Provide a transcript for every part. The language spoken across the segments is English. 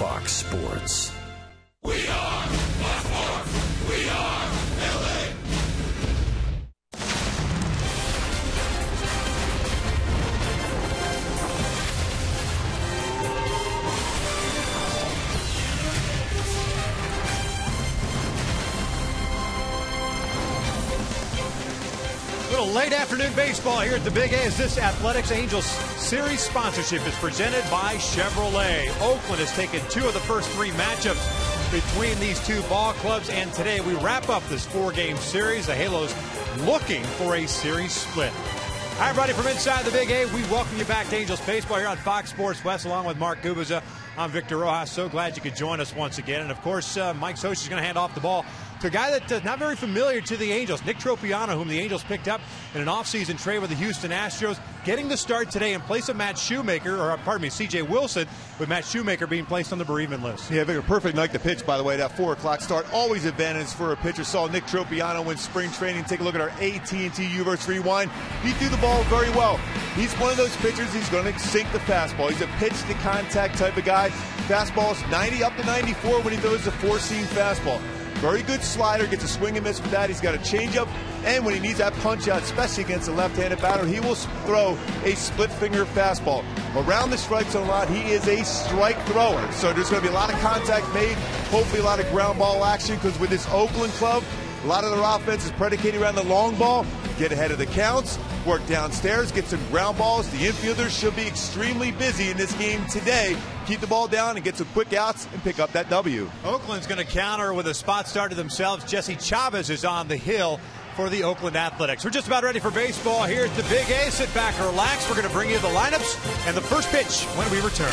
Fox Sports. We are Baltimore. We are LA. Little late afternoon baseball here at the Big A as this Athletics Angels Series sponsorship is presented by Chevrolet. Oakland has taken 2 of the first 3 matchups between these 2 ball clubs, and today we wrap up this 4-game series. The Halos looking for a series split. Hi, everybody, from inside the Big A, we welcome you back to Angels Baseball here on Fox Sports West, along with Mark Gubiza. I'm Victor Rojas. So glad you could join us once again. And, of course, Mike Socha is going to hand off the ball to a guy that's not very familiar to the Angels, Nick Tropiano, whom the Angels picked up in an offseason trade with the Houston Astros, getting the start today in place of Matt Shoemaker, or pardon me, C.J. Wilson, with Matt Shoemaker being placed on the bereavement list. Yeah, Victor, perfect night to pitch, by the way. That 4 o'clock start, always advantage for a pitcher. Saw Nick Tropiano win spring training. Take a look at our AT&T U-verse rewind. He threw the ball very well. He's one of those pitchers, he's going to sink the fastball. He's a pitch-to-contact type of guy. Fastball's 90 up to 94 when he throws the 4-seam fastball. Very good slider, gets a swing and miss with that. He's got a changeup, and when he needs that punch out, especially against a left-handed batter, he will throw a split-finger fastball. Around the strike zone line, he is a strike thrower. So there's going to be a lot of contact made, hopefully a lot of ground ball action, because with this Oakland club, a lot of their offense is predicated around the long ball. Get ahead of the counts, work downstairs, get some ground balls. The infielders should be extremely busy in this game today. Keep the ball down and get some quick outs and pick up that W. Oakland's going to counter with a spot start to themselves. Jesse Chavez is on the hill for the Oakland Athletics. We're just about ready for baseball here at the Big A. Sit back and relax. We're going to bring you the lineups and the first pitch when we return.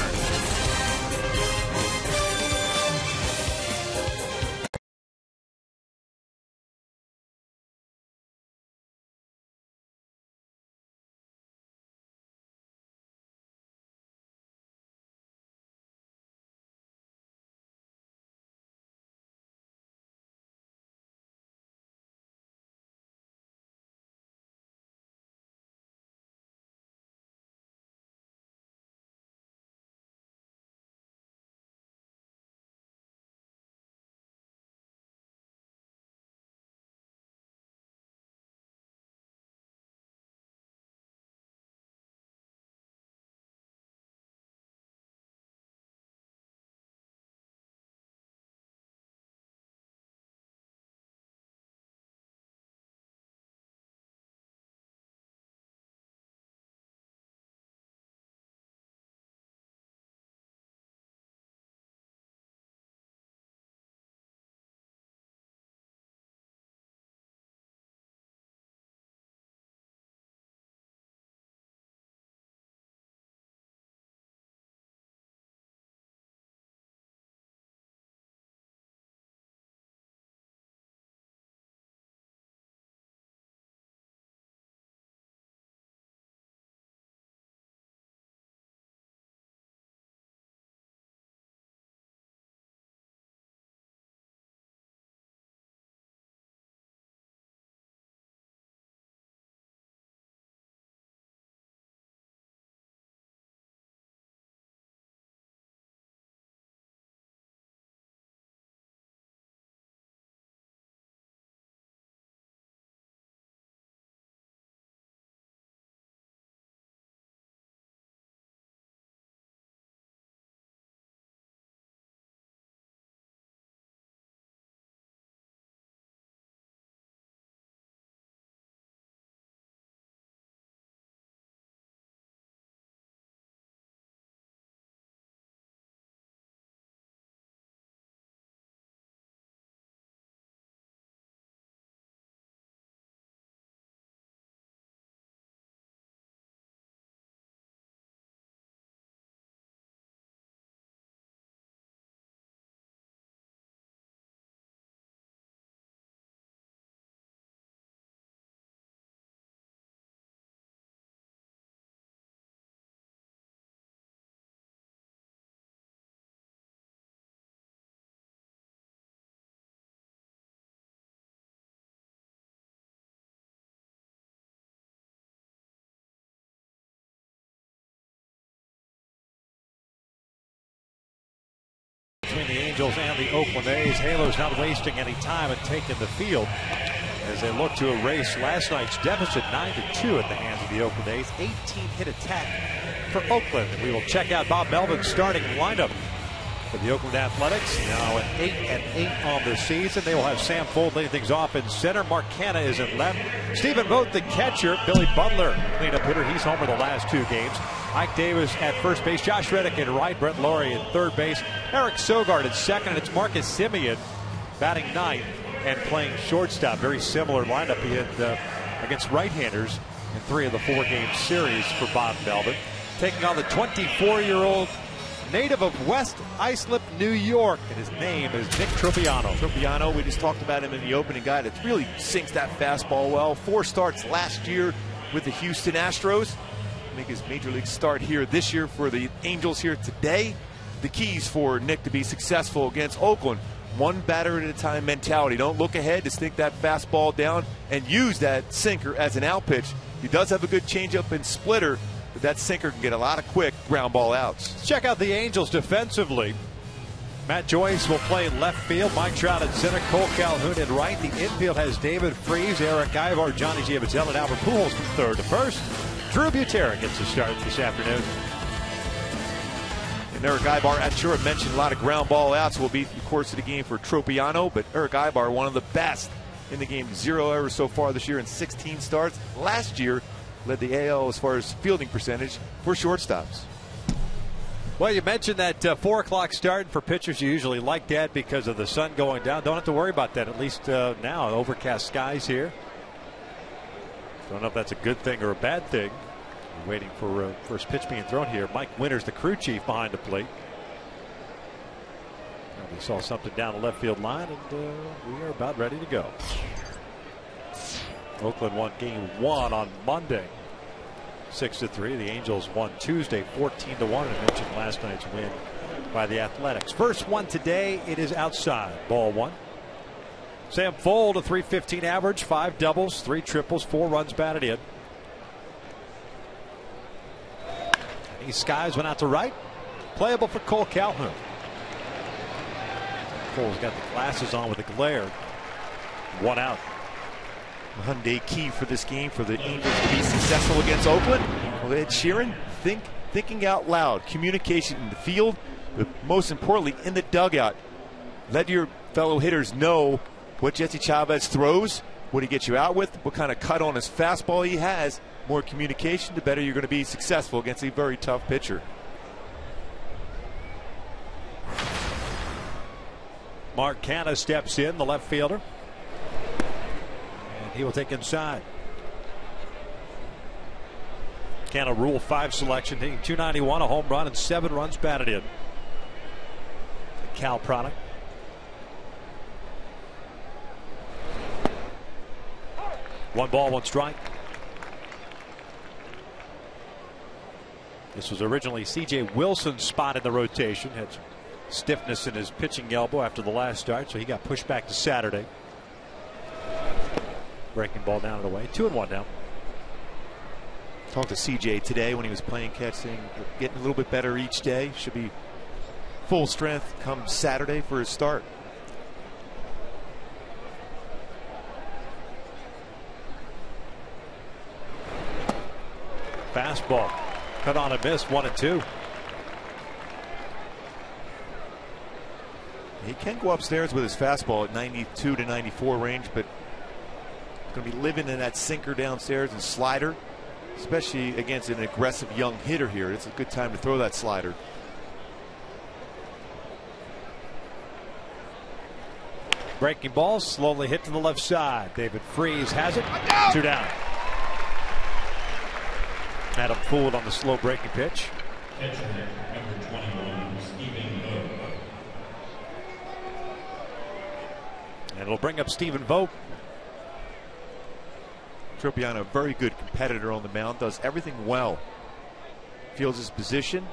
between the Angels and the Oakland A's. Halo's not wasting any time and taking the field as they look to erase last night's deficit 9-2 at the hands of the Oakland A's. 18-hit attack for Oakland. And we will check out Bob Melvin's starting lineup for the Oakland Athletics. Now at 8-8 on the season. They will have Sam Fuld leading things off in center. Mark Canha is in left. Stephen Vogt, the catcher. Billy Butler, cleanup hitter. He's homer the last 2 games. Ike Davis at first base. Josh Reddick at right. Brett Laurie at third base. Eric Sogard at second. And it's Marcus Semien batting ninth and playing shortstop. Very similar lineup he had against right-handers in 3 of the 4-game series for Bob Melvin. Taking on the 24-year-old native of West Islip, New York, and his name is Nick Tropiano. Tropiano, we just talked about him in the opening guide. It really sinks that fastball well. 4 starts last year with the Houston Astros. Make his major league start here this year for the Angels here today. The keys for Nick to be successful against Oakland: one batter at a time mentality. Don't look ahead, just think that fastball down and use that sinker as an out pitch. He does have a good changeup and splitter, but that sinker can get a lot of quick ground ball outs. Let's check out the Angels defensively. Matt Joyce will play left field. Mike Trout at center. Cole Calhoun at right. The infield has David Freese, Eric Ivar, Johnny Giavazella, and Albert Pujols from third to first. Drew Butera gets the start this afternoon. And Eric Ivar, I'm sure I mentioned a lot of ground ball outs will be the course of the game for Tropiano, but Eric Ivar, one of the best in the game. 0 errors so far this year in 16 starts. Last year, led the AL as far as fielding percentage for shortstops. Well, you mentioned that 4 o'clock start for pitchers. You usually like that because of the sun going down. Don't have to worry about that, at least now. Overcast skies here. Don't know if that's a good thing or a bad thing. We're waiting for first pitch being thrown here. Mike Winters, the crew chief, behind the plate. We saw something down the left field line, and we are about ready to go. Oakland won game 1 on Monday, 6-3. The Angels won Tuesday, 14-1. I mentioned last night's win by the Athletics. First one today, it is outside. Ball 1. Sam Fuld, a .315 average, 5 doubles, 3 triples, 4 runs batted in. These skies went out to right. Playable for Cole Calhoun. Cole's got the glasses on with the glare. 1 out. Hyundai key for this game for the Angels to be successful against Oakland. Well, Ed Sheeran, thinking out loud, communication in the field, but most importantly in the dugout. Let your fellow hitters know what Jesse Chavez throws, what he gets you out with, what kind of cut on his fastball he has. More communication, the better you're going to be successful against a very tough pitcher. Mark Canha steps in, the left fielder. And he will take inside. Canha Rule 5 selection, hitting .291, a home run, and 7 runs batted in. The Cal product. One ball, 1 strike. This was originally C.J. Wilson's spot in the rotation. Had some stiffness in his pitching elbow after the last start, so he got pushed back to Saturday. Breaking ball down and away. 2-1 now. Talked to C.J. today when he was playing catch, saying getting a little bit better each day. Should be full strength come Saturday for his start. Fastball. Cut on a miss, 1-2. He can go upstairs with his fastball at 92 to 94 range, but he's going to be living in that sinker downstairs and slider, especially against an aggressive young hitter here. It's a good time to throw that slider. Breaking ball slowly hit to the left side. David Freese has it. 2 down. Adam Fuld on the slow breaking pitch. Catcher, number 21, Stephen Vogt. And it'll bring up Stephen Vogt. Tropiano, a very good competitor on the mound, does everything well. Feels his position.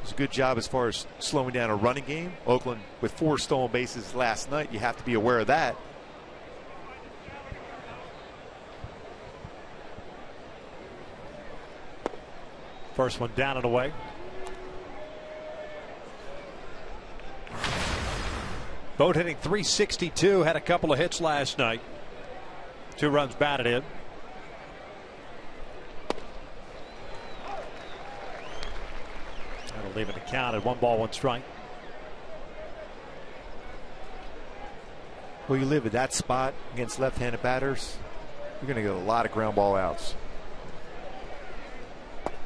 Does a good job as far as slowing down a running game. Oakland with 4 stolen bases last night. You have to be aware of that. First one down and away. Vogt hitting .362, had a couple of hits last night. 2 runs batted in. That'll leave it to count at 1 ball, 1 strike. Well, you live at that spot against left-handed batters, you're going to get a lot of ground ball outs.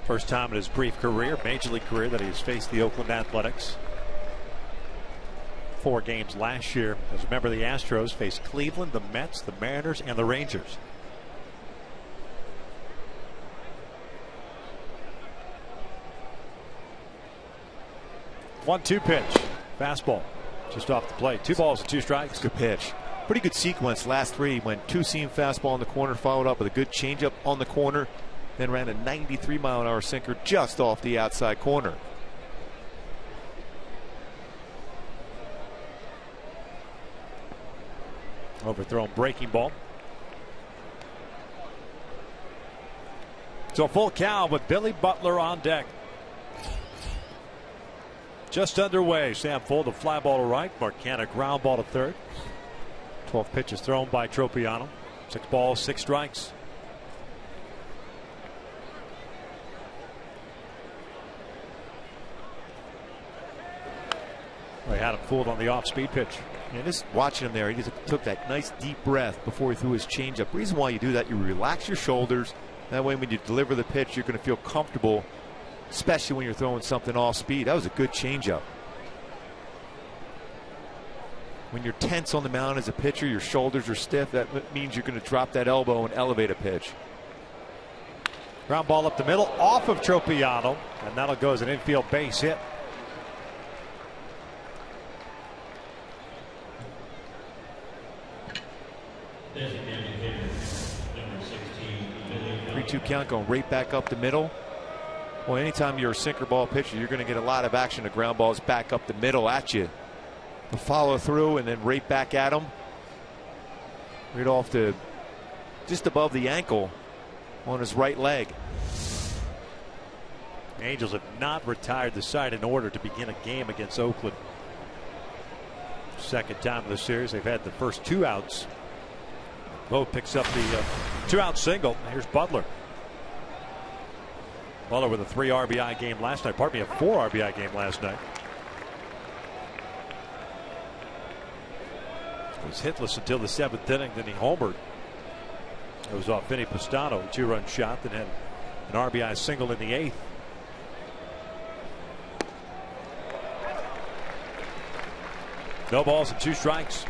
First time in his brief career, major league career, that he's faced the Oakland Athletics. 4 games last year as a member of the Astros, faced Cleveland, the Mets, the Mariners, and the Rangers. One-two pitch, fastball, just off the plate. 2 balls and 2 strikes. Good pitch. Pretty good sequence. Last 3 went 2-seam fastball in the corner, followed up with a good changeup on the corner, then ran a 93-mile-an-hour sinker just off the outside corner. Overthrown breaking ball. So full count with Billy Butler on deck. Just underway. Sam Full, the fly ball to right. Marcana ground ball to third. 12 pitches thrown by Tropiano. 6 balls, 6 strikes. They had him fooled on the off-speed pitch. And just watching him there, he just took that nice deep breath before he threw his changeup. The reason why you do that, you relax your shoulders. That way when you deliver the pitch, you're going to feel comfortable, especially when you're throwing something off speed. That was a good changeup. When you're tense on the mound as a pitcher, your shoulders are stiff. That means you're going to drop that elbow and elevate a pitch. Ground ball up the middle, off of Tropiano, and that'll go as an infield base hit. Designated hitter, number 16, 3-2 count going right back up the middle. Well, anytime you're a sinker ball pitcher, you're going to get a lot of action of ground balls back up the middle at you. The follow through and then right back at him. Right off the just above the ankle on his right leg. The Angels have not retired the side in order to begin a game against Oakland. Second time of the series, they've had the first 2 outs. Vogt picks up the 2-out single. Here's Butler. Butler with a 3 RBI game last night. Pardon me, a 4 RBI game last night. He was hitless until the 7th inning. Then he homered. It was off Vinny Pastano, a 2-run shot. Then had an RBI single in the 8th. No balls and 2 strikes.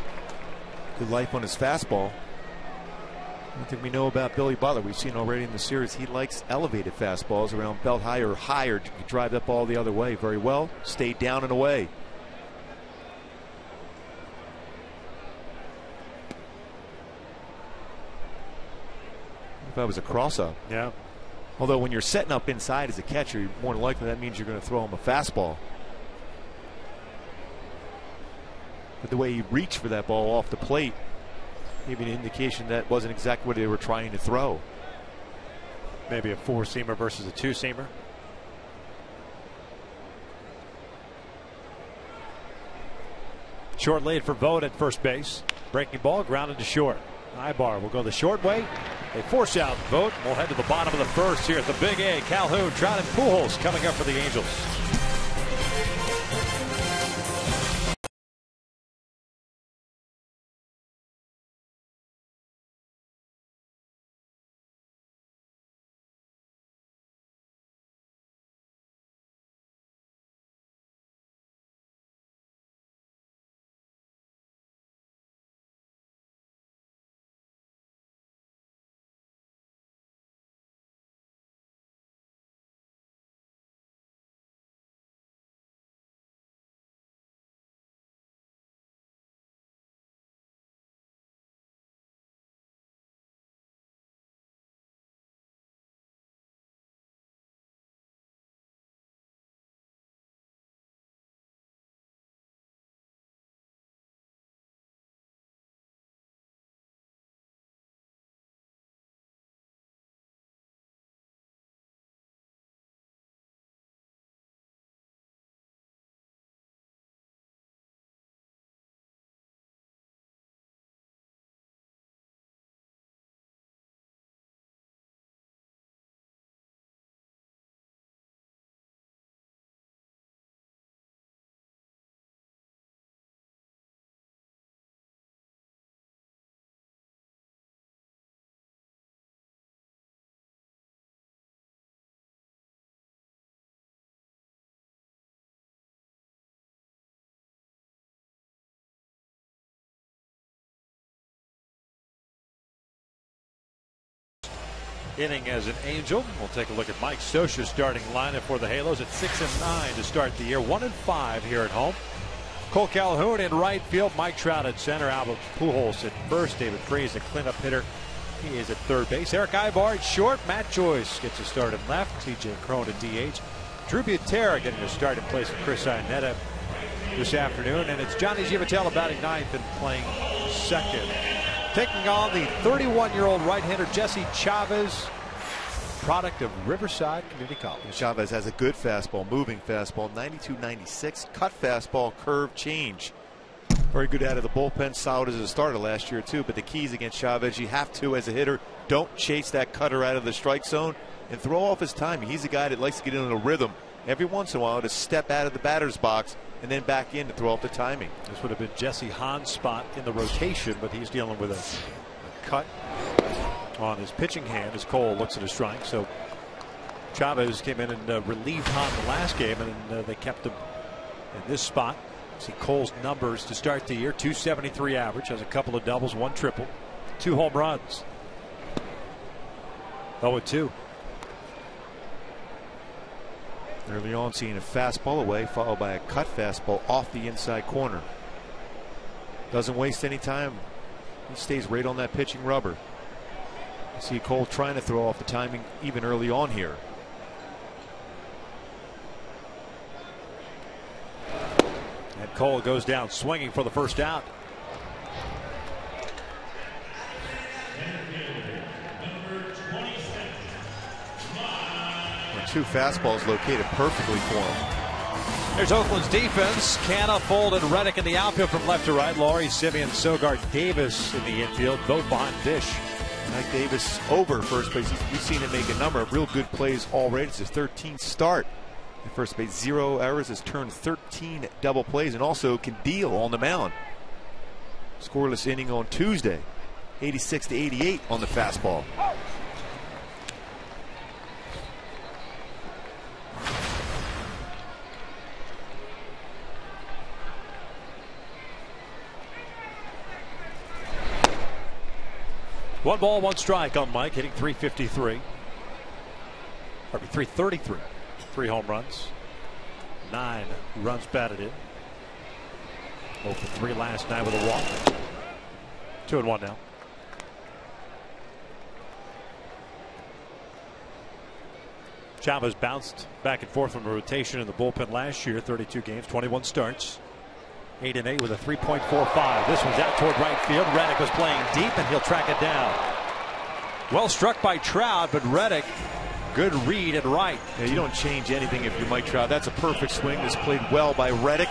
Good life on his fastball. One thing we know about Billy Butler, we've seen already in the series, he likes elevated fastballs around belt high or higher to drive that ball the other way very well. Stay down and away. If that was a cross-up. Yeah. Although when you're setting up inside as a catcher, more than likely that means you're going to throw him a fastball. But the way he reached for that ball off the plate, maybe an indication that wasn't exactly what they were trying to throw. Maybe a 4-seamer versus a 2-seamer. Short lead for Vogt at first base. Breaking ball grounded to short. Ibar will go the short way. They force out Vogt. We'll head to the bottom of the first here at the Big A. Calhoun, Trout, and Pujols coming up for the Angels. inning as an Angel. We'll take a look at Mike Scioscia's starting lineup for the Halos at 6-9 to start the year. 1-5 here at home. Cole Calhoun in right field. Mike Trout at center. Albert Pujols at first. David Freese, the cleanup hitter. He is at third base. Eric Ibar at short. Matt Joyce gets a start at left. TJ Crone at DH. Drew Butera getting a start in place of Chris Iannetta this afternoon. And it's Johnny Giavitello batting ninth and playing second. Taking on the 31-year-old right-hander Jesse Chavez, product of Riverside Community College. Chavez has a good fastball, moving fastball, 92-96, cut fastball, curve change. Very good out of the bullpen, solid as a starter last year too. But the keys against Chavez, you have to, as a hitter, don't chase that cutter out of the strike zone and throw off his timing. He's a guy that likes to get into a rhythm every once in a while to step out of the batter's box and then back in to throw off the timing. This would have been Jesse Hahn's spot in the rotation, but he's dealing with a cut on his pitching hand as Cole looks at a strike. So Chavez came in and relieved Hahn the last game, and they kept him in this spot. See Cole's numbers to start the year: 273 average, has a couple of doubles, 1 triple, 2 home runs. 0-2. Early on, seeing a fastball away, followed by a cut fastball off the inside corner. Doesn't waste any time. He stays right on that pitching rubber. You see Cole trying to throw off the timing even early on here. And Cole goes down swinging for the first out. Two fastballs located perfectly for him. There's Oakland's defense. Canna, Fold, and Reddick in the outfield from left to right. Laurie, Simeon, Sogard, Davis in the infield, both behind Dish. Mike Davis over first base. We've seen him make a number of real good plays already. It's his 13th start at first base. 0 errors, has turned 13 double plays, and also can deal on the mound. Scoreless inning on Tuesday. 86-88 on the fastball. 1 ball, 1 strike on Mike, hitting 353. Or 333. 3 home runs. 9 runs batted in. 0 for 3 last night with a walk. 2-1 now. Chavez bounced back and forth from the rotation in the bullpen last year. 32 games, 21 starts. 8-8 with a 3.45. This one's out toward right field. Reddick was playing deep, and he'll track it down. Well struck by Trout, but Reddick, good read at right. Yeah, you don't change anything if you're Mike Trout. That's a perfect swing. This played well by Reddick.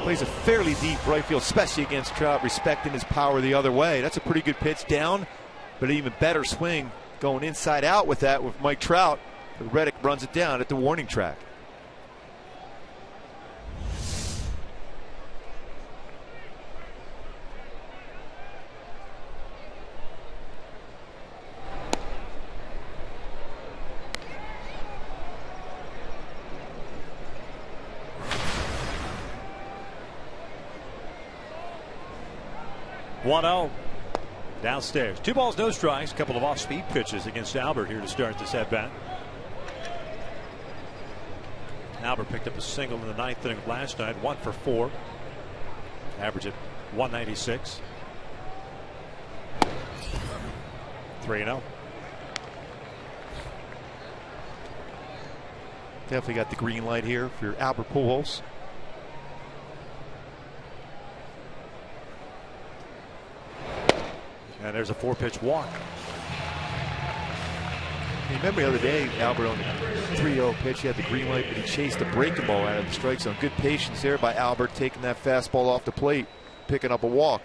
Plays a fairly deep right field, especially against Trout, respecting his power the other way. That's a pretty good pitch down, but an even better swing going inside out with that with Mike Trout. But Reddick runs it down at the warning track. One-0 downstairs. 2 balls, no strikes. A couple of off-speed pitches against Albert here to start this at-bat. Albert picked up a single in the 9th inning of last night. 1 for 4. Average at 196. 3-0. Definitely got the green light here for Albert Pujols. And there's a 4-pitch walk. Remember the other day, Albert on the 3-0 pitch, he had the green light, but he chased the breaking ball out of the strike zone. Good patience there by Albert, taking that fastball off the plate, picking up a walk.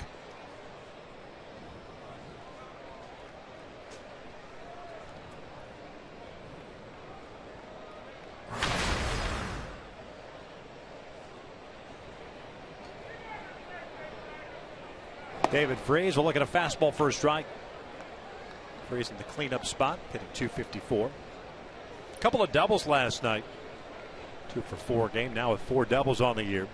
David Freese will look at a fastball for a strike. Freese in the cleanup spot, hitting 254. A couple of doubles last night. 2 for 4 game, now with 4 doubles on the year.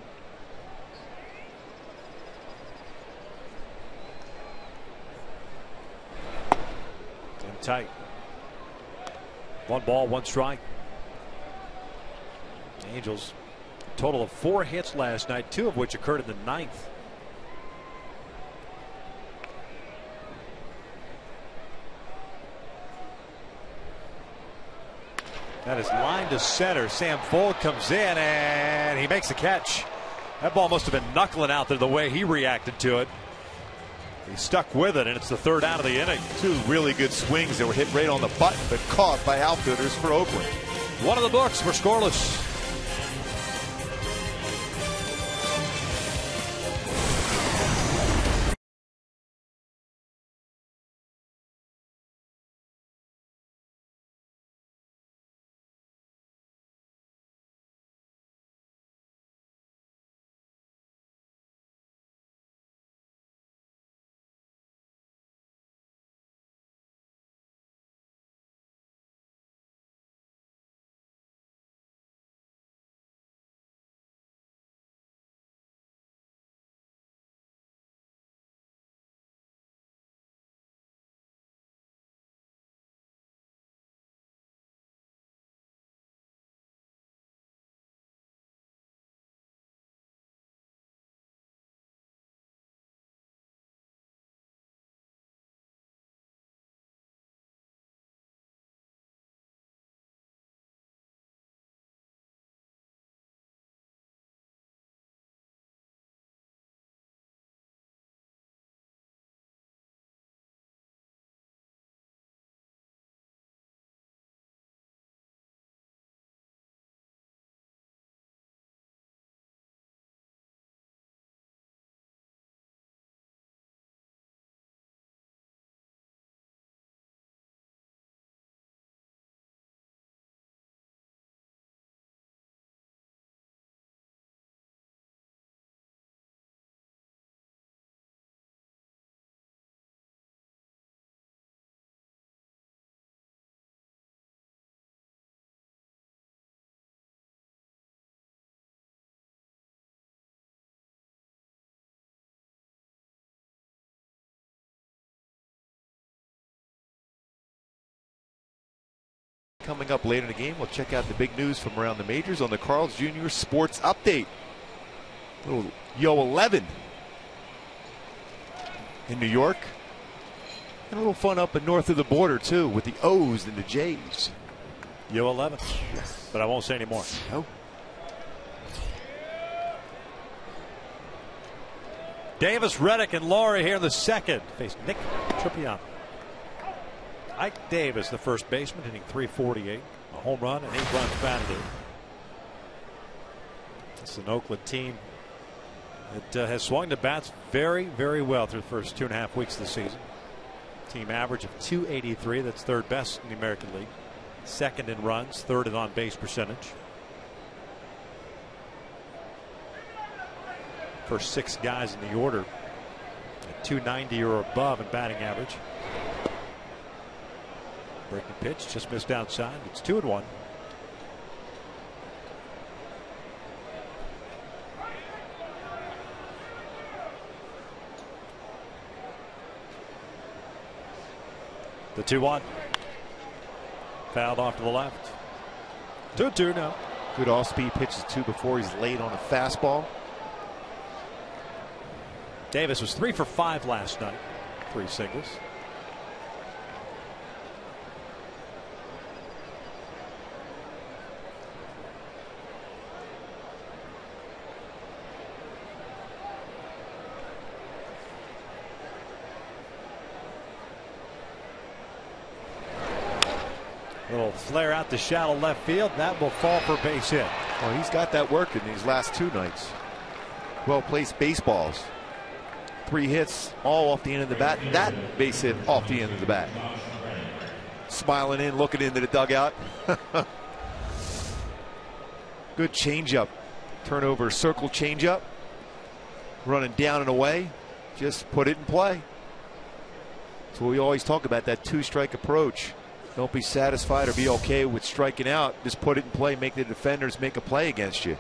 tight. 1 ball, 1 strike. Angels, a total of 4 hits last night, 2 of which occurred in the 9th. That is line to center. Sam Fuld comes in and he makes the catch. That ball must have been knuckling out there the way he reacted to it. He stuck with it, and it's the 3rd out of the inning. 2 really good swings that were hit right on the button, but caught by outfielders for Oakland. 1 of the books. We're scoreless. Coming up later in the game, we'll check out the big news from around the majors on the Carl's Jr. Sports Update. A little Yo 11 in New York. And a little fun up and north of the border, too, with the O's and the J's. Yo 11. Yes. But I won't say any more. No. Davis, Reddick, and Laurie here in the 2nd. Face Nick Tropiano. Ike Davis, the first baseman, hitting .348, a home run and 8 runs batted. It's an Oakland team that has swung the bats very, very well through the first 2.5 weeks of the season. Team average of .283. That's 3rd best in the American League. 2nd in runs, 3rd in on-base percentage. First 6 guys in the order at .290 or above in batting average. Breaking pitch, just missed outside. It's 2-1. The 2-1. Fouled off to the left. 2-2 now. Good off-speed pitches, too, before he's late on a fastball. Davis was 3 for 5 last night. 3 singles. Little flare out to shallow left field. That will fall for base hit. Well, he's got that working these last 2 nights. Well-placed baseballs. 3 hits, all off the end of the bat. That base hit off the end of the bat. Smiling in, looking into the dugout. Good changeup. Turnover, circle changeup. Running down and away. Just put it in play. That's what we always talk about, that 2-strike approach. Don't be satisfied or be okay with striking out. Just put it in play, make the defenders make a play against you.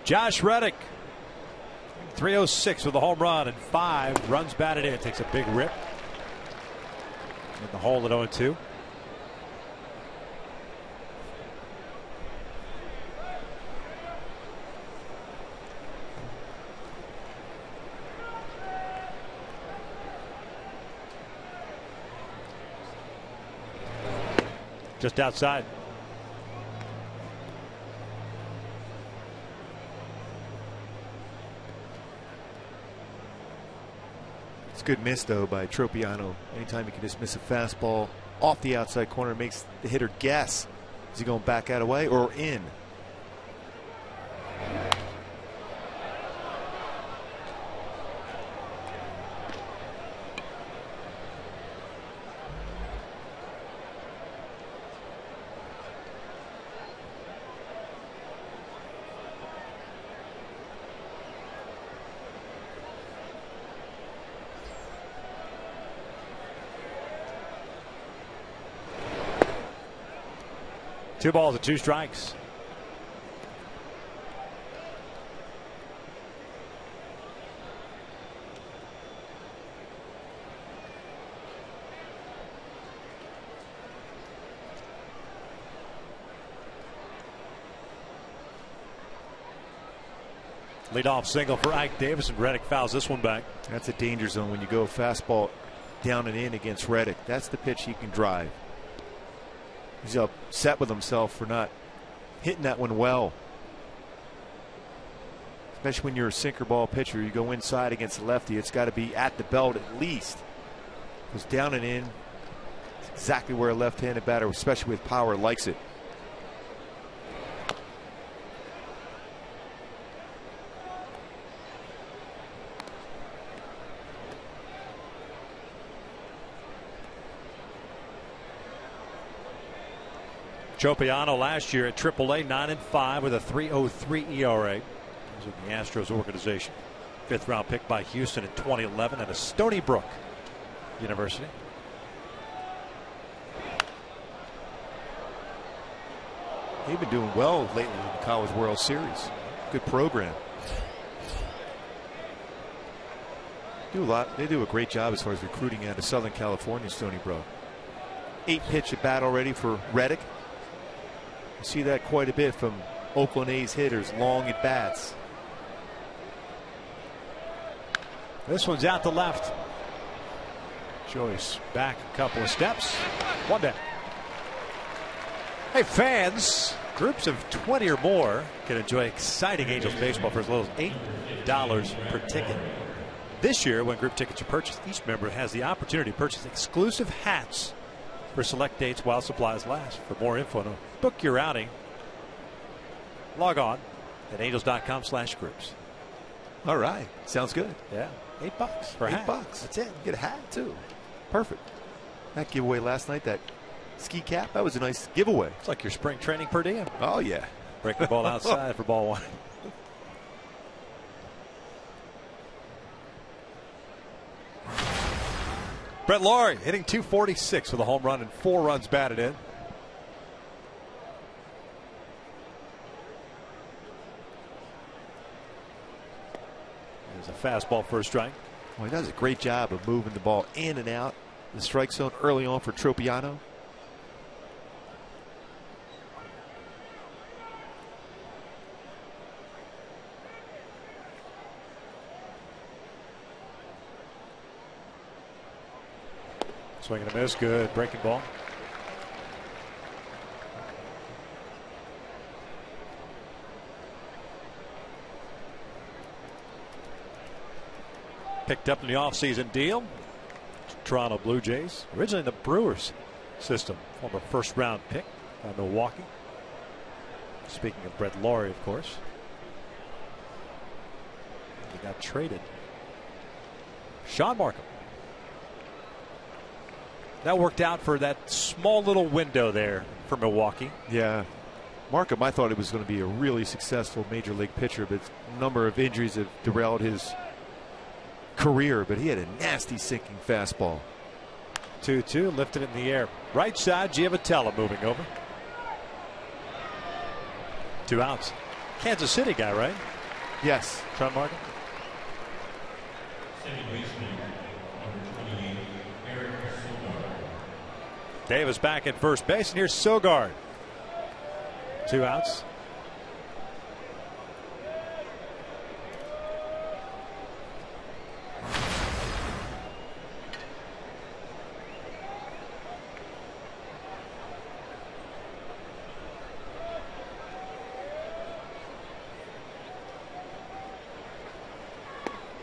Josh Reddick, 306 with a home run and 5 runs batted in. Takes a big rip in the hole at 0-2. Just outside. It's a good miss, though, by Tropiano. Anytime you can just miss a fastball off the outside corner, makes the hitter guess. Is he going back out away or in? Two balls and 2 strikes. Leadoff single for Ike Davis, and Reddick fouls this one back. That's a danger zone when you go fastball down and in against Reddick. That's the pitch he can drive. He's upset with himself for not hitting that one well. Especially when you're a sinker ball pitcher, you go inside against the lefty, it's got to be at the belt at least. Goes down and in. It's exactly where a left-handed batter, especially with power, likes it. Tropiano last year at AAA, 9-5 with a 3.03 ERA. He was in the Astros organization. 5th round pick by Houston in 2011 at a Stony Brook University. They've been doing well lately in the College World Series. Good program. They do a great job as far as recruiting out of Southern California, Stony Brook. 8-pitch at bat already for Reddick. You see that quite a bit from Oakland A's hitters, long at bats. This one's out to left. Joyce back a couple of steps. 1 down. Hey, fans, groups of 20 or more can enjoy exciting Angels baseball for as little as $8 per ticket. This year, when group tickets are purchased, each member has the opportunity to purchase exclusive hats for select dates while supplies last. For more info to book your outing, log on at angels.com/groups. All right. Sounds good. Yeah. $8 for a hat. $8. That's it. Get a hat, too. Perfect. That giveaway last night, that ski cap, that was a nice giveaway. It's like your spring training per diem. Oh, yeah. Break the ball outside for ball 1. Brett Laurie hitting .246 with a home run and 4 runs batted in. There's a fastball for a strike. Well, he does a great job of moving the ball in and out the strike zone early on for Tropiano. Swing and a miss. Good breaking ball. Picked up in the offseason deal. Toronto Blue Jays. Originally in the Brewers system. Former 1st round pick by Milwaukee. Speaking of Brett Laurie, of course. He got traded. Sean Markham. That worked out for that small little window there for Milwaukee. Yeah. Markham, I thought it was going to be a really successful major league pitcher, but a number of injuries have derailed his career, but he had a nasty sinking fastball. 2-2, lifted in the air. Right side, Giavotella moving over. 2 outs. Kansas City guy, right? Yes. Sean Martin. Second baseman, number 28, Eric Sogard. Davis back at first base, and here's Sogard. 2 outs.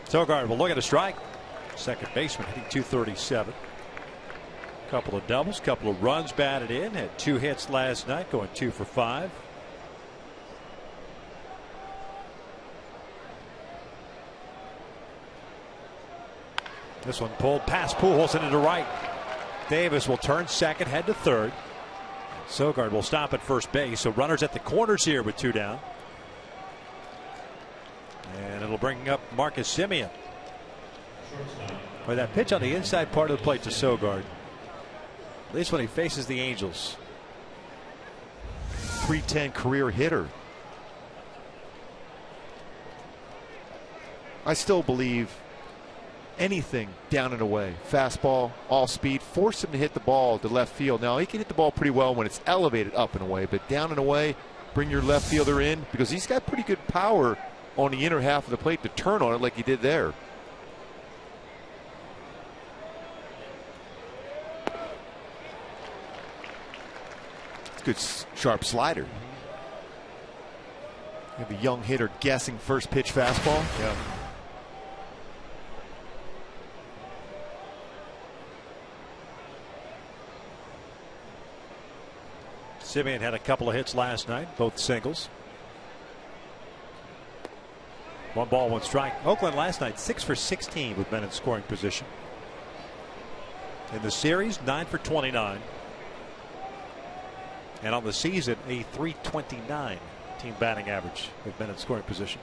Sogard will look at a strike. Second baseman hitting .237. Couple of doubles, couple of runs batted in. Had 2 hits last night, going 2 for 5. This one pulled past Pujols and into right. Davis will turn second, head to third. Sogard will stop at first base. So runners at the corners here with 2 down. And it'll bring up Marcus Semien. With that pitch on the inside part of the plate to Sogard. At least when he faces the Angels. .310 career hitter. I still believe anything down and away. Fastball, all speed. Force him to hit the ball to left field. Now, he can hit the ball pretty well when it's elevated up and away. But down and away, bring your left fielder in. Because he's got pretty good power on the inner half of the plate to turn on it like he did there. It's a good sharp slider. You have a young hitter guessing first pitch fastball. Yeah. Semien had a couple of hits last night, both singles. 1 ball, 1 strike. Oakland last night 6 for 16 with men in scoring position. In the series, 9 for 29. And on the season, a .329 team batting average with men in scoring position.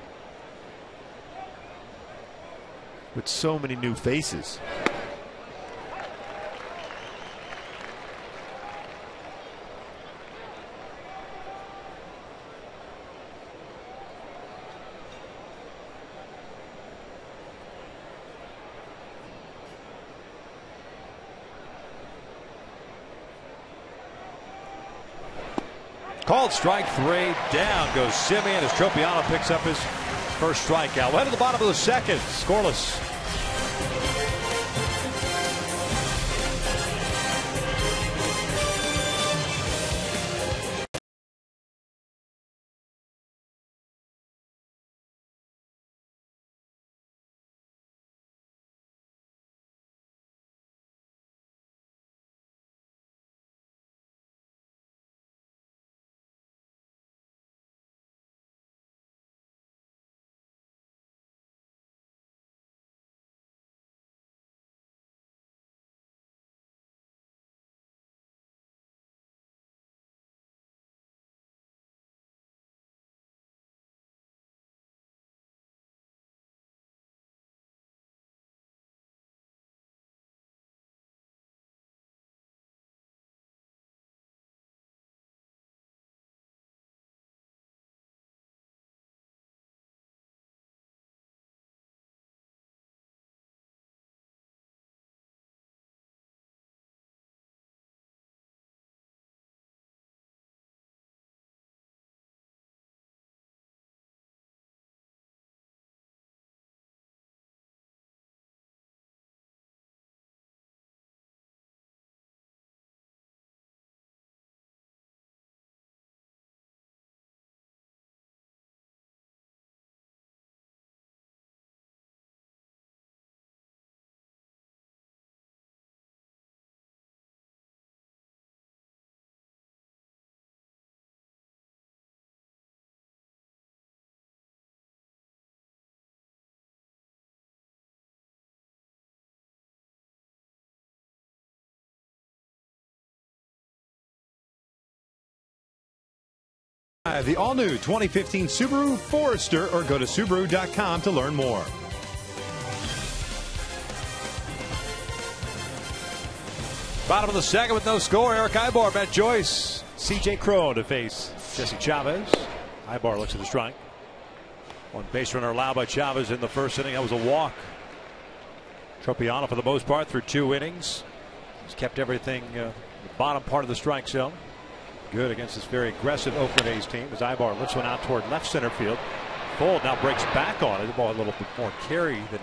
With so many new faces. Called strike 3. Down goes Semien as Tropiano picks up his first strikeout. Well, to the bottom of the second. Scoreless. The all-new 2015 Subaru Forester, or go to Subaru.com to learn more. Bottom of the second with no score. Eric Ibar, Matt Joyce, C.J. Cron to face Jesse Chavez. Ibar looks at the strike. One base runner allowed by Chavez in the first inning. That was a walk. Tropiano, for the most part, through 2 innings, has kept everything the bottom part of the strike zone. Good against this very aggressive Oakland A's team. As Ibar lifts one out toward left center field. Fold now breaks back on it. The ball a little bit more carry than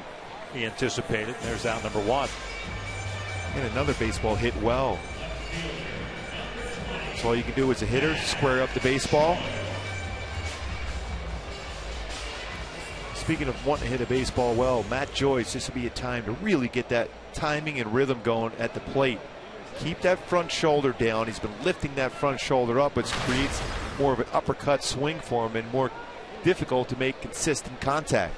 he anticipated. There's out number 1. And another baseball hit well. So all you can do as a hitter, square up the baseball. Speaking of wanting to hit a baseball well, Matt Joyce, this would be a time to really get that timing and rhythm going at the plate. Keep that front shoulder down. He's been lifting that front shoulder up, which creates more of an uppercut swing for him and more difficult to make consistent contact.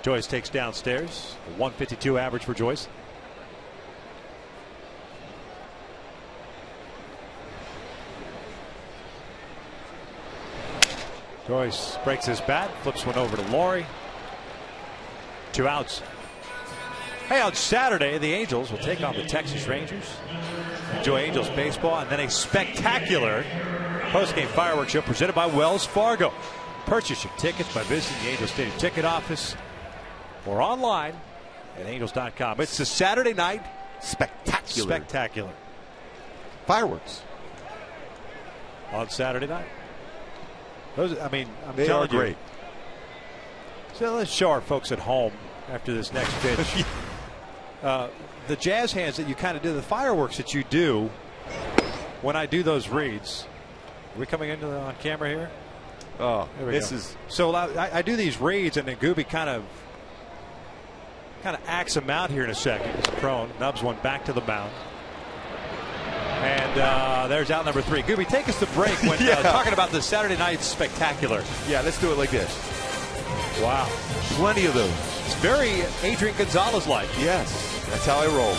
Joyce takes downstairs. A 152 average for Joyce. Joyce breaks his bat, flips one over to Laurie. 2 outs. Hey, on Saturday, the Angels will take on the Texas Rangers. Enjoy Angels baseball and then a spectacular postgame fireworks show presented by Wells Fargo. Purchase your tickets by visiting the Angels Stadium ticket office or online at angels.com. It's a Saturday night spectacular Fireworks on Saturday night. Those, I mean, they are great. So let's show our folks at home after this next pitch. The jazz hands that you kind of do, the fireworks that you do when I do those reads. Are we coming into on camera here? Oh, this go. Is so. I do these reads, and then Gooby kind of acts him out here in a second. He's prone, nubs one back to the mound. And there's out number 3. Gooby, take us to break when talking about the Saturday night spectacular. Yeah, let's do it like this. Wow. Plenty of those. It's very Adrian Gonzalez-like. Yes, that's how I roll.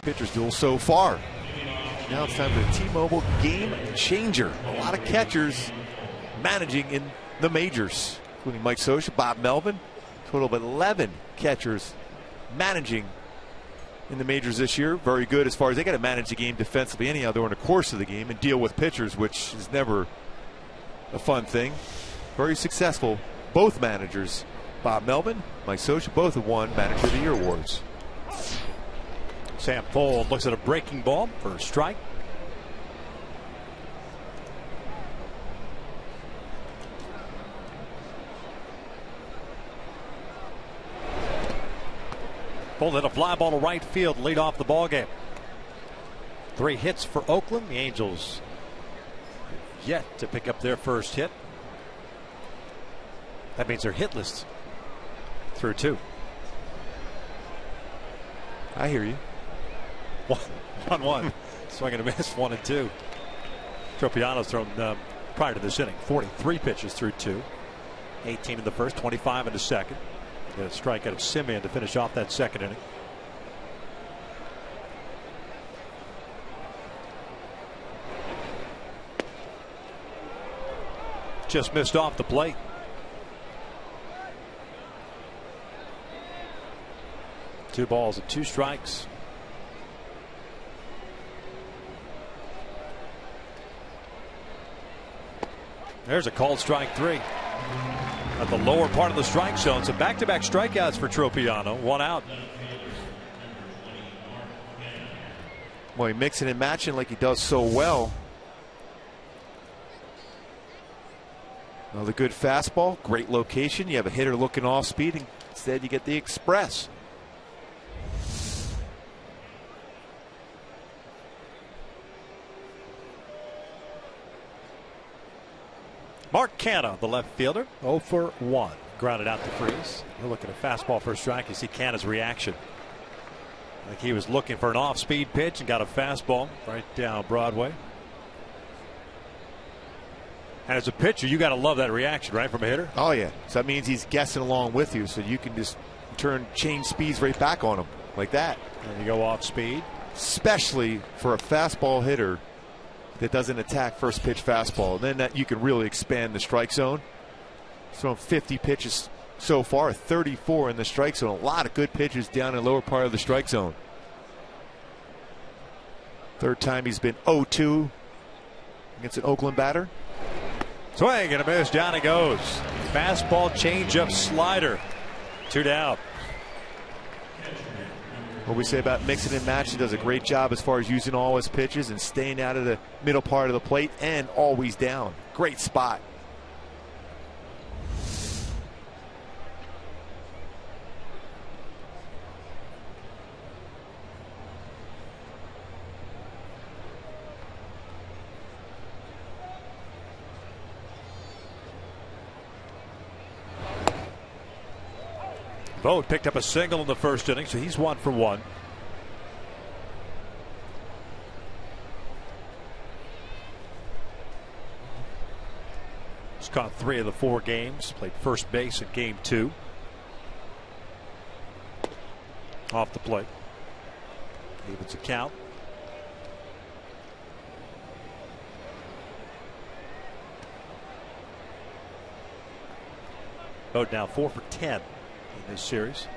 Pitchers duel so far. Now it's time for the T-Mobile game changer. A lot of catchers managing in the majors, including Mike Scioscia, Bob Melvin. Total of 11 catchers managing in the majors this year. Very good as far as they got to manage the game defensively anyhow during the course of the game and deal with pitchers, which is never a fun thing. Very successful, both managers. Bob Melvin, Mike Scioscia, both have won Manager of the Year awards. Sam Fold looks at a breaking ball for a strike. Fold hit a fly ball to right field, lead off the ball game. 3 hits for Oakland. The Angels yet to pick up their first hit. That means they're hitless through 2. I hear you. 1-1. Swinging a miss, 1 and 2. Tropiano's thrown prior to this inning 43 pitches through 2. 18 in the first, 25 in the second. Get a strikeout of Simeon to finish off that second inning. Just missed off the plate. Two balls and 2 strikes. There's a called strike 3 at the lower part of the strike zone. So back-to-back strikeouts for Tropiano. 1 out. Well, he mixing and matching like he does so well. Another good fastball, great location. You have a hitter looking off speed, and instead you get the express. Mark Canha, the left fielder, 0 for 1. Grounded out to Freeze. We're looking at fastball for a strike. You see Canha's reaction. Like he was looking for an off-speed pitch and got a fastball right down Broadway. And as a pitcher, you got to love that reaction, right, from a hitter? Oh, yeah. So that means he's guessing along with you, so you can just change speeds right back on him like that. And you go off speed. Especially for a fastball hitter that doesn't attack first pitch fastball. And then that you can really expand the strike zone. So 50 pitches so far, 34 in the strike zone. A lot of good pitches down in the lower part of the strike zone. Third time he's been 0-2 against an Oakland batter. Swing and a miss. Down it goes. Fastball, changeup, slider. 2 down. What we say about mixing and matching, does a great job as far as using all his pitches and staying out of the middle part of the plate and always down. Great spot. Vogt picked up a single in the first inning, so he's 1 for 1. He's caught 3 of the 4 games. Played first base in game 2. Off the plate. Evens the count. Vogt now 4 for 10. In this series.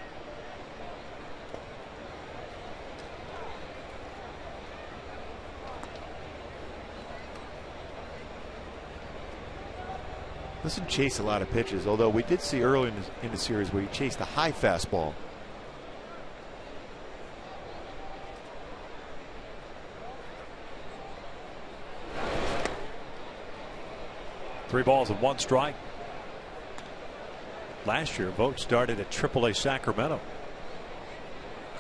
Doesn't chase a lot of pitches, although we did see early in the series where he chased a high fastball. Three balls and 1 strike. Last year, Vogt started at AAA Sacramento.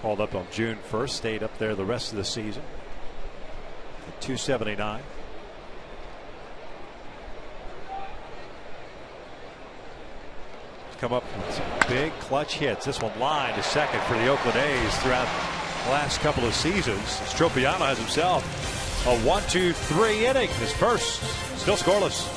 Called up on June 1st, stayed up there the rest of the season. At 279. Come up with some big clutch hits. This one line to second for the Oakland A's throughout the last couple of seasons. As Tropiano has himself a 1-2-3 inning. His first, still scoreless.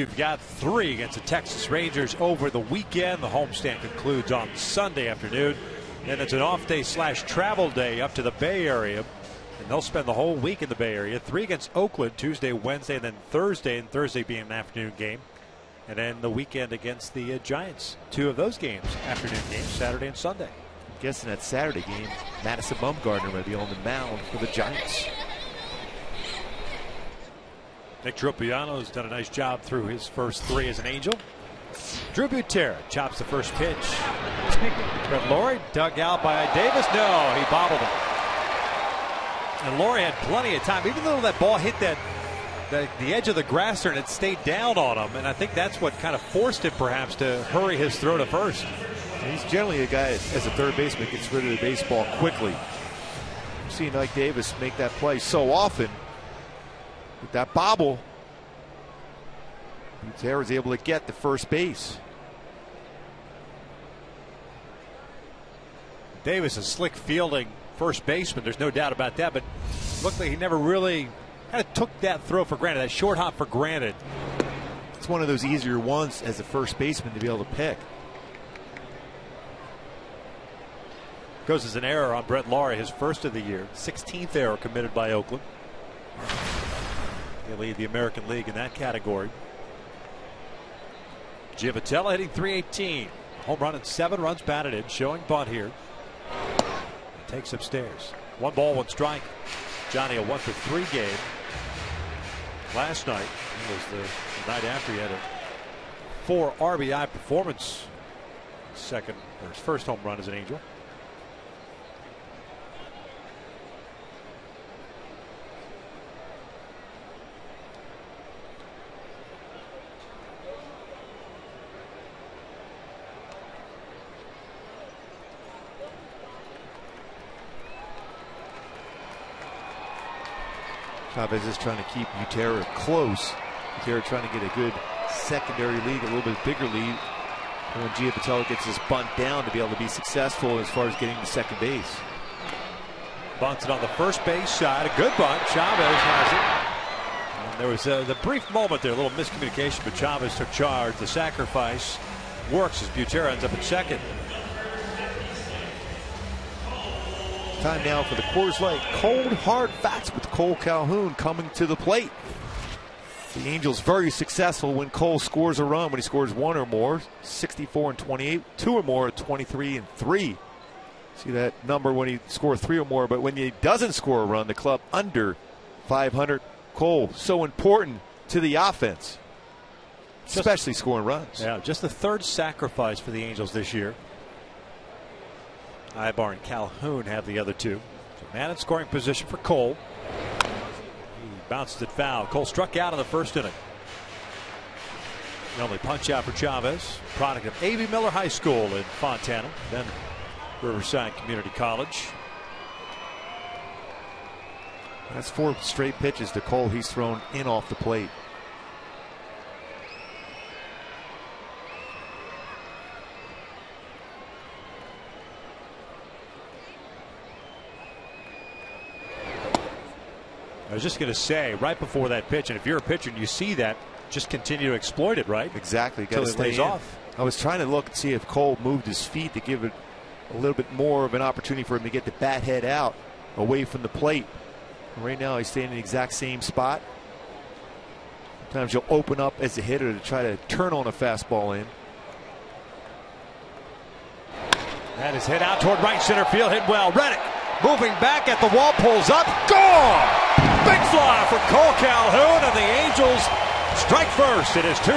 We've got 3 against the Texas Rangers over the weekend. The homestand concludes on Sunday afternoon. And it's an off day / travel day up to the Bay Area. And they'll spend the whole week in the Bay Area. 3 against Oakland Tuesday, Wednesday, and then Thursday. And Thursday being an afternoon game. And then the weekend against the Giants. 2 of those games, afternoon games, Saturday and Sunday. I'm guessing that Saturday game, Madison Bumgarner might be on the mound for the Giants. Nick Tropiano has done a nice job through his first 3 as an Angel. Drew Butera chops the first pitch. But Laurie dug out by Davis. No, he bobbled it. And Laurie had plenty of time, even though that ball hit the edge of the grasser and it stayed down on him. And I think that's what kind of forced him perhaps to hurry his throw to first. And he's generally a guy as a third baseman gets rid of the baseball quickly. I've seen Mike Davis make that play so often. With that bobble, Butera was able to get the first base. Davis is slick fielding first baseman. There's no doubt about that. But looked like he never really kind of took that throw for granted, that short hop for granted. It's one of those easier ones as a first baseman to be able to pick. Goes as an error on Brett Laurie, his first of the year. 16th error committed by Oakland. They lead the American League in that category. Giavotella hitting .318. Home run and 7 runs batted in, showing bunt here. Takes upstairs. 1 ball, 1 strike. Johnny a 1-for-3 game. Last night was the night after he had a 4 RBI performance. His first home run as an Angel. Chavez is trying to keep Butera close. Butera trying to get a good secondary lead, a little bit bigger lead. And when Giavotella gets his bunt down to be able to be successful as far as getting to second base. Bunted on the first base side. A good bunt. Chavez has it. And there was the brief moment there, a little miscommunication, but Chavez took charge. The sacrifice works as Butera ends up at second. Time now for the Coors Light Cold Hard Facts with Cole Calhoun coming to the plate. The Angels very successful when Cole scores a run. When he scores 1 or more, 64-28, 2 or more, 23-3. See that number when he scores 3 or more, but when he doesn't score a run, the club under 500. Cole, so important to the offense, especially scoring runs. Yeah, just the 3rd sacrifice for the Angels this year. Ibar and Calhoun have the other 2. So man in scoring position for Cole. He bounced it foul. Cole struck out in the first inning. The only punch out for Chavez, product of A.B. Miller High School in Fontana, then Riverside Community College. That's 4 straight pitches to Cole he's thrown in off the plate. I was just going to say, right before that pitch, and if you're a pitcher and you see that, just continue to exploit it, right? Exactly. Until it lays off. I was trying to look and see if Cole moved his feet to give it a little bit more of an opportunity for him to get the bat head out away from the plate. Right now he's staying in the exact same spot. Sometimes you'll open up as a hitter to try to turn on a fastball in. That is hit out toward right center field, hit well. Reddick moving back at the wall, pulls up, gone! Big fly for Cole Calhoun, and the Angels strike first. It is 2-0.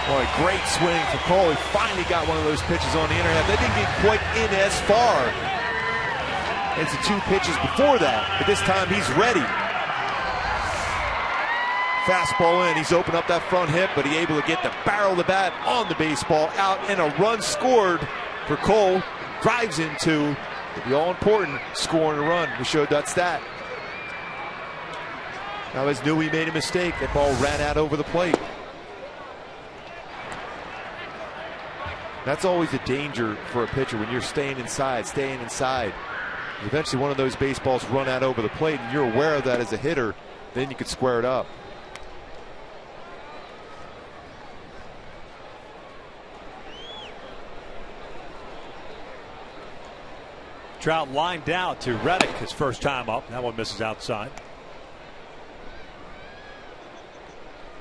Boy, great swing for Cole. He finally got one of those pitches on the internet. They didn't get quite in as far as the 2 pitches before that, but this time he's ready. Fastball in. He's opened up that front hip, but he's able to get the barrel of the bat on the baseball out, and a run scored for Cole. Drives into the all-important scoring a run. We showed that stat. Chavez knew he made a mistake. That ball ran out over the plate. That's always a danger for a pitcher when you're staying inside. Eventually one of those baseballs run out over the plate and you're aware of that as a hitter, then you could square it up. Trout lined out to Reddick his first time up. That one misses outside.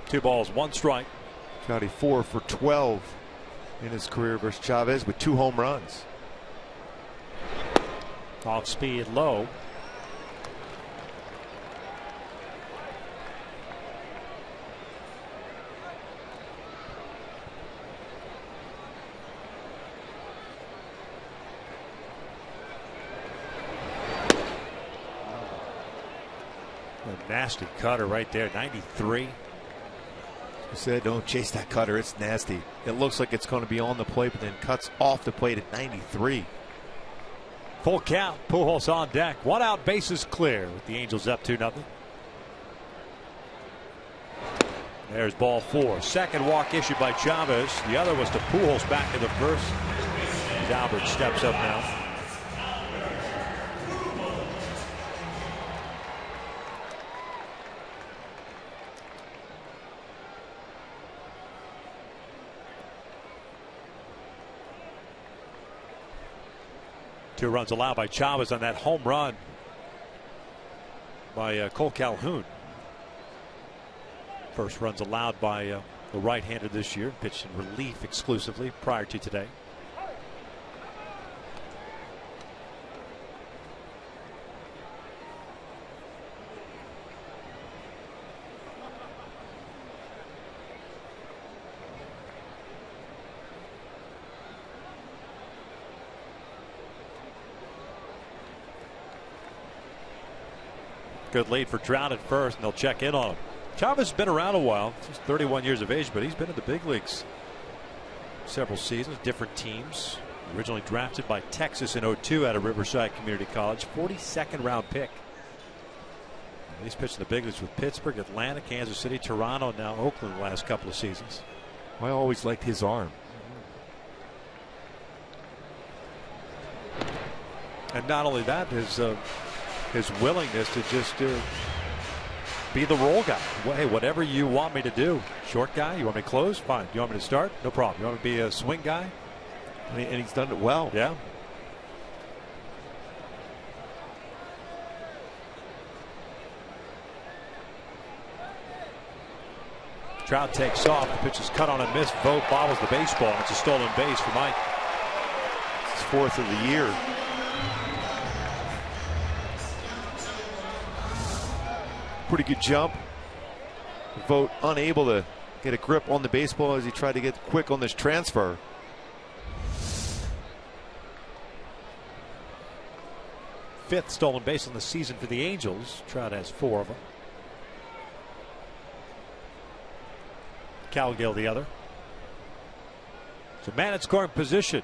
2 balls, 1 strike. Trouty 4 for 12 in his career versus Chavez with 2 home runs. Off speed low. A nasty cutter right there, 93. You said don't chase that cutter, it's nasty. It looks like it's going to be on the plate, but then cuts off the plate at 93. Full count, Pujols on deck. 1 out, bases clear with the Angels up 2-0. There's ball 4. Second walk issued by Chavez. The other was to Pujols back in the first. And Albert steps up now. Two runs allowed by Chavez on that home run by Cole Calhoun. First runs allowed by the right-hander this year. Pitched in relief exclusively prior to today. Good lead for Trout at first, and they'll check in on him. Chavez has been around a while. He's 31 years of age, but he's been in the big leagues several seasons, different teams. Originally drafted by Texas in '02 out of Riverside Community College. 42nd round pick. He's pitched in the big leagues with Pittsburgh, Atlanta, Kansas City, Toronto, now Oakland the last couple of seasons. I always liked his arm. And not only that, his willingness to just be the role guy. Well, hey, whatever you want me to do. Short guy, you want me to close? Fine. You want me to start? No problem. You want me to be a swing guy? And he's done it well. Yeah. Trout takes off. The pitch is cut on a miss. Vogt bobbles the baseball. It's a stolen base for Mike. It's his 4th of the year. Pretty good jump. Vogt unable to get a grip on the baseball as he tried to get quick on this transfer. Fifth stolen base on the season for the Angels. Trout has 4 of them. Cowgill the other. So man at scoring position.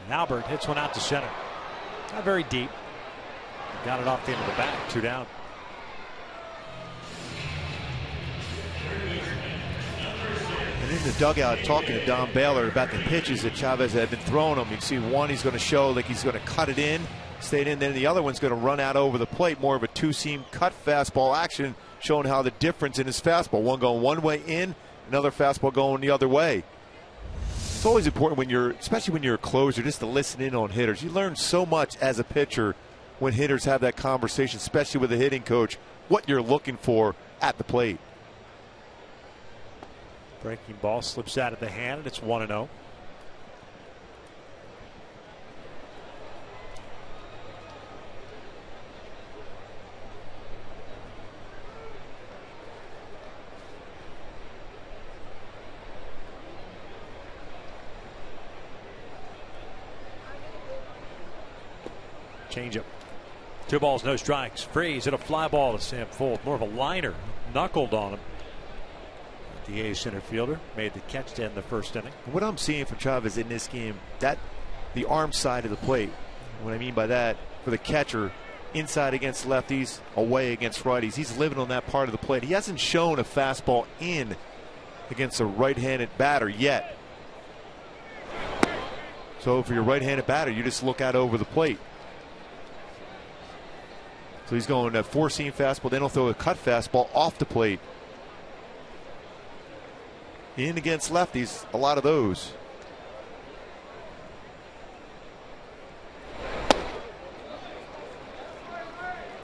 And Albert hits one out to center. Not very deep. Got it off the end of the bat. 2 down. And in the dugout, talking to Don Baylor about the pitches that Chavez had been throwing him. You can see one, he's going to show like he's going to cut it in, stay it in. Then the other one's going to run out over the plate, more of a 2-seam cut fastball action, showing how the difference in his fastball. One going one way in, another fastball going the other way. It's always important when you're, especially when you're a closer, just to listen in on hitters. You learn so much as a pitcher when hitters have that conversation, especially with a hitting coach, what you're looking for at the plate. Breaking ball slips out of the hand, and it's 1-0. Changeup. 2 balls, no strikes. Freeze hit a fly ball to Sam Fuld. More of a liner. Knuckled on him. The A's center fielder made the catch to end the first inning. What I'm seeing from Chavez in this game, that the arm side of the plate, what I mean by that, for the catcher, inside against lefties, away against righties, he's living on that part of the plate. He hasn't shown a fastball in against a right-handed batter yet. So for your right-handed batter, you just look out over the plate. So he's going a four-seam fastball, then he'll throw a cut fastball off the plate. In against lefties, a lot of those.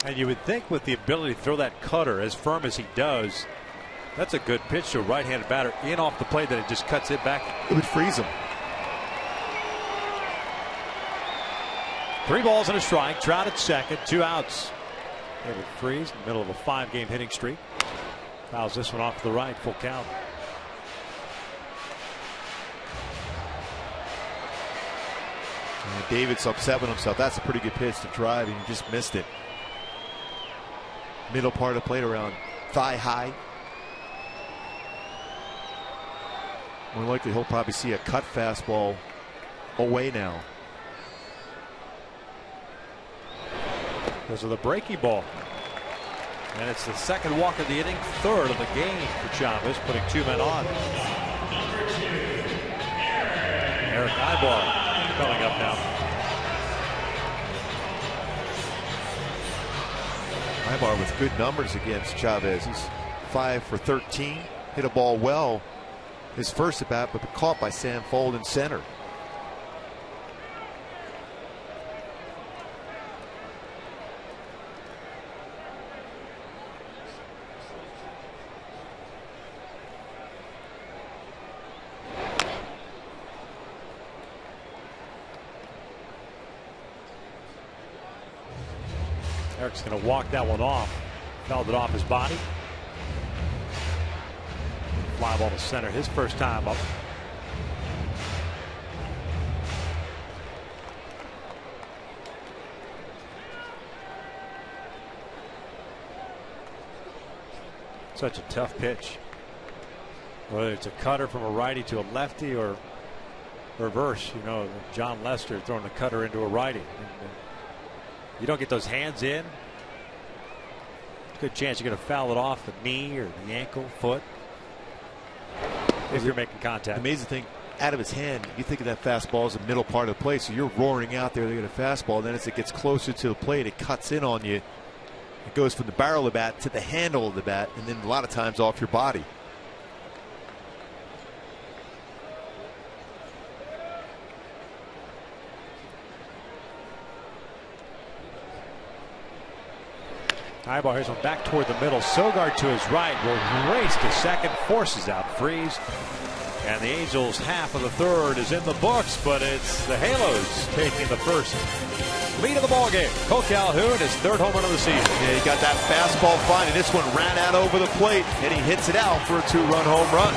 And you would think with the ability to throw that cutter as firm as he does, that's a good pitch to a right-handed batter in off the plate, that it just cuts it back. It would freeze him. 3 balls and a strike. Trout at second, 2 outs. David Freese in the middle of a 5-game hitting streak. Fouls this one off to the right, full count. And David's upset with himself. That's a pretty good pitch to drive, and he just missed it. Middle part of the plate around thigh high. More likely he'll probably see a cut fastball away now. Because of the breaking ball. And it's the second walk of the inning, third of the game for Chavez, putting 2 men on. Eric Ibar coming up now. Ibar with good numbers against Chavez. He's 5 for 13. Hit a ball well his first at bat, but caught by Sam Fold in center. Eric's going to walk that one off. Fouled it off his body. Fly ball to center, his first time up. Such a tough pitch. Whether it's a cutter from a righty to a lefty or reverse, you know, John Lester throwing a cutter into a righty. You don't get those hands in, good chance you're going to foul it off the knee or the ankle, foot, if you're making contact. The amazing thing, out of his hand, you think of that fastball as the middle part of the plate, so you're roaring out there to get a fastball. Then as it gets closer to the plate, it cuts in on you. It goes from the barrel of the bat to the handle of the bat, and then a lot of times off your body. Ibar, here's one back toward the middle. Sogard to his right will race to second, forces out Freese. And the Angels' half of the third is in the books, but it's the Halos taking the first lead of the ballgame. Cole Calhoun, his 3rd home run of the season. Yeah, he got that fastball fine, and this one ran out over the plate, and he hits it out for a 2-run home run.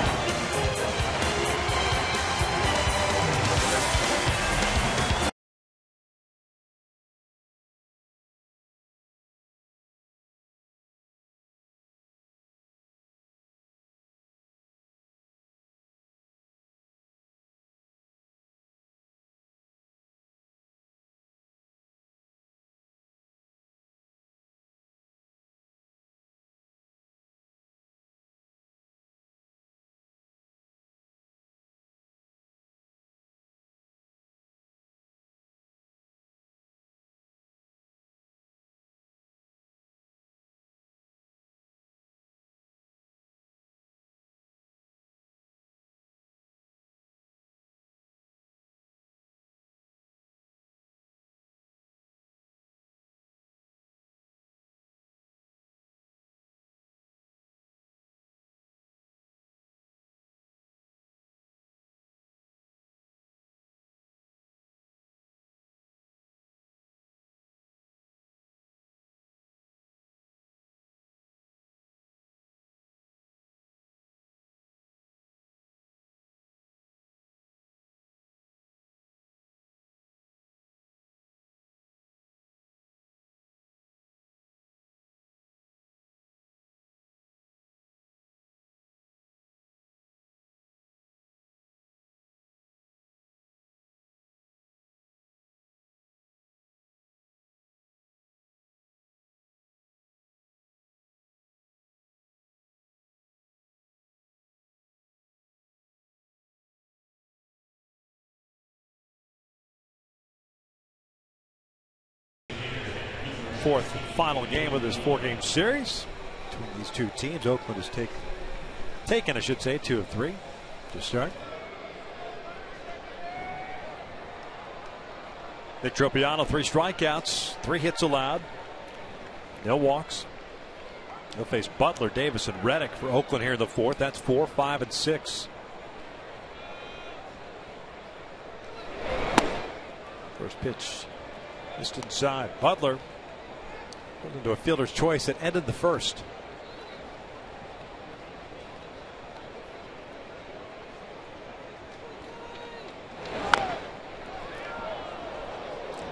fourth and final game of this 4-game series between these two teams. Oakland has taken, I should say, 2 of 3 to start. Nick Tropiano, 3 strikeouts, 3 hits allowed, no walks. He'll face Butler, Davis, and Reddick for Oakland here in the 4th. That's 4, 5, and 6. First pitch just inside. Butler pulled into a fielder's choice that ended the first.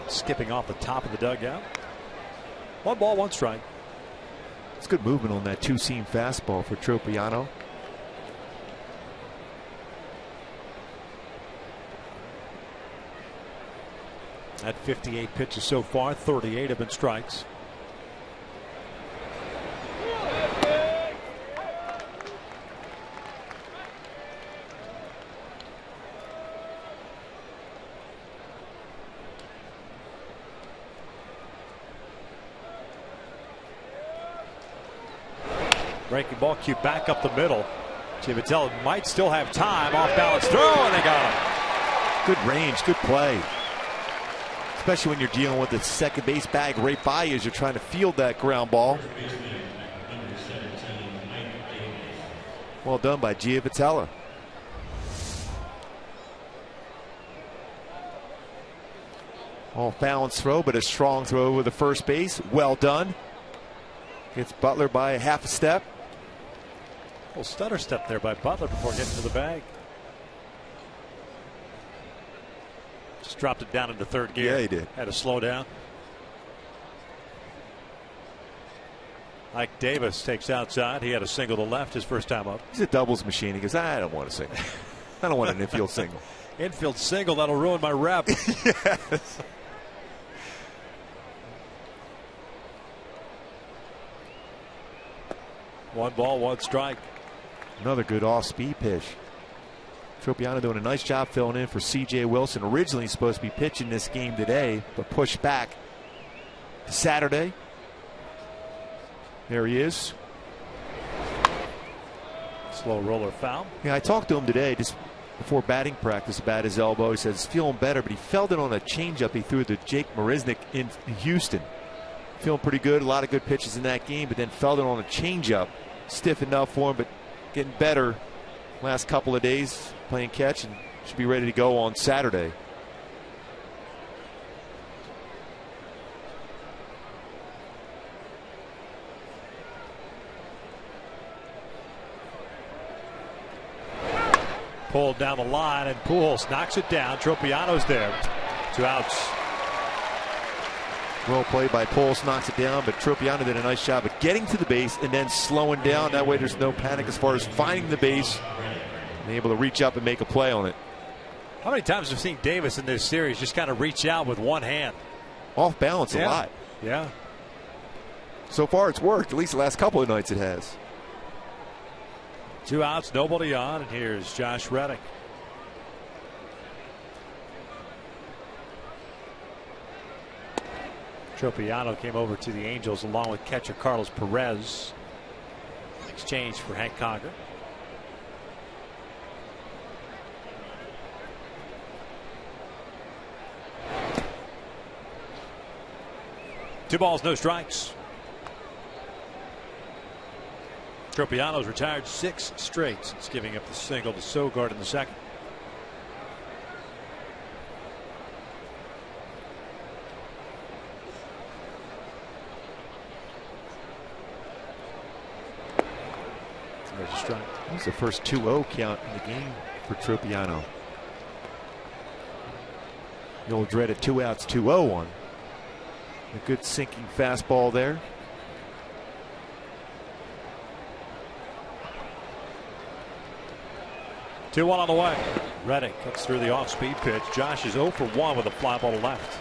Skipping off the top of the dugout. 1 ball, 1 strike. It's good movement on that 2-seam fastball for Tropiano. At 58 pitches so far, 38 have been strikes. Breaking ball cue back up the middle. Giavitello might still have time. Off balance throw, and they got him. Good range, good play. Especially when you're dealing with the second base bag right by you as you're trying to field that ground ball. Well done by Giavitello. Off balance throw, but a strong throw over the first base. Well done. Gets Butler by a half a step. Little stutter step there by Butler before getting to the bag. Just dropped it down into third gear. Yeah, he did. Had to slow down. Ike Davis takes outside. He had a single to left his first time up. He's a doubles machine. He goes, I don't want a single. I don't want an infield single. Infield single, that'll ruin my rep. Yes. One ball, 1 strike. Another good off-speed pitch. Tropiano doing a nice job filling in for C.J. Wilson. Originally supposed to be pitching this game today, but pushed back to Saturday. There he is. Slow roller foul. Yeah, I talked to him today just before batting practice about his elbow. He says he's feeling better, but he felt it on a changeup he threw to Jake Marisnick in Houston. Feeling pretty good. A lot of good pitches in that game, but then felt it on a changeup. Stiff enough for him, but getting better last couple of days playing catch and should be ready to go on Saturday. Pulled down the line, and Pujols knocks it down. Tropiano's there. 2 outs. Well played by Pujols, knocks it down, but Tropiano did a nice job of getting to the base and then slowing down. That way there's no panic as far as finding the base and able to reach up and make a play on it. How many times have we seen Davis in this series just kind of reach out with one hand? Off balance a lot. Yeah. So far it's worked. At least the last couple of nights it has. 2 outs, nobody on, and here's Josh Reddick. Tropiano came over to the Angels along with catcher Carlos Perez in exchange for Hank Conger. Two balls, no strikes. Tropiano's retired 6 straight since giving up the single to Sogard in the second. There's a strike. It's the first 2-0 count in the game for Tropiano. The old dreaded 2 outs, 2-0 one. A good sinking fastball there. Two one on the way. Reddick cuts through the off-speed pitch. Josh is 0 for 1 with a fly ball to left.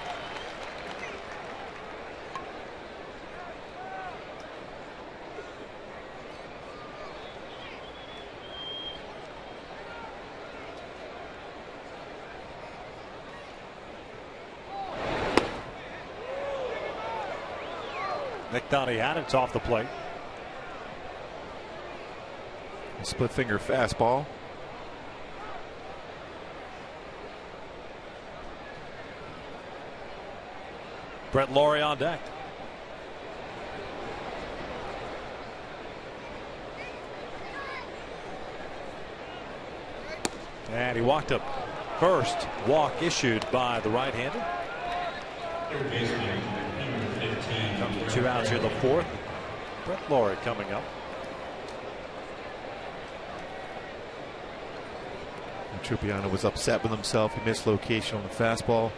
Nick thought he had it. It's off the plate. A split finger fastball. Brett Lawrie on deck. And he walked up. First walk issued by the right-hander. Comes to 2 outs here in the fourth. Brett Lawrie coming up. Trupiano was upset with himself. He missed location on the fastball.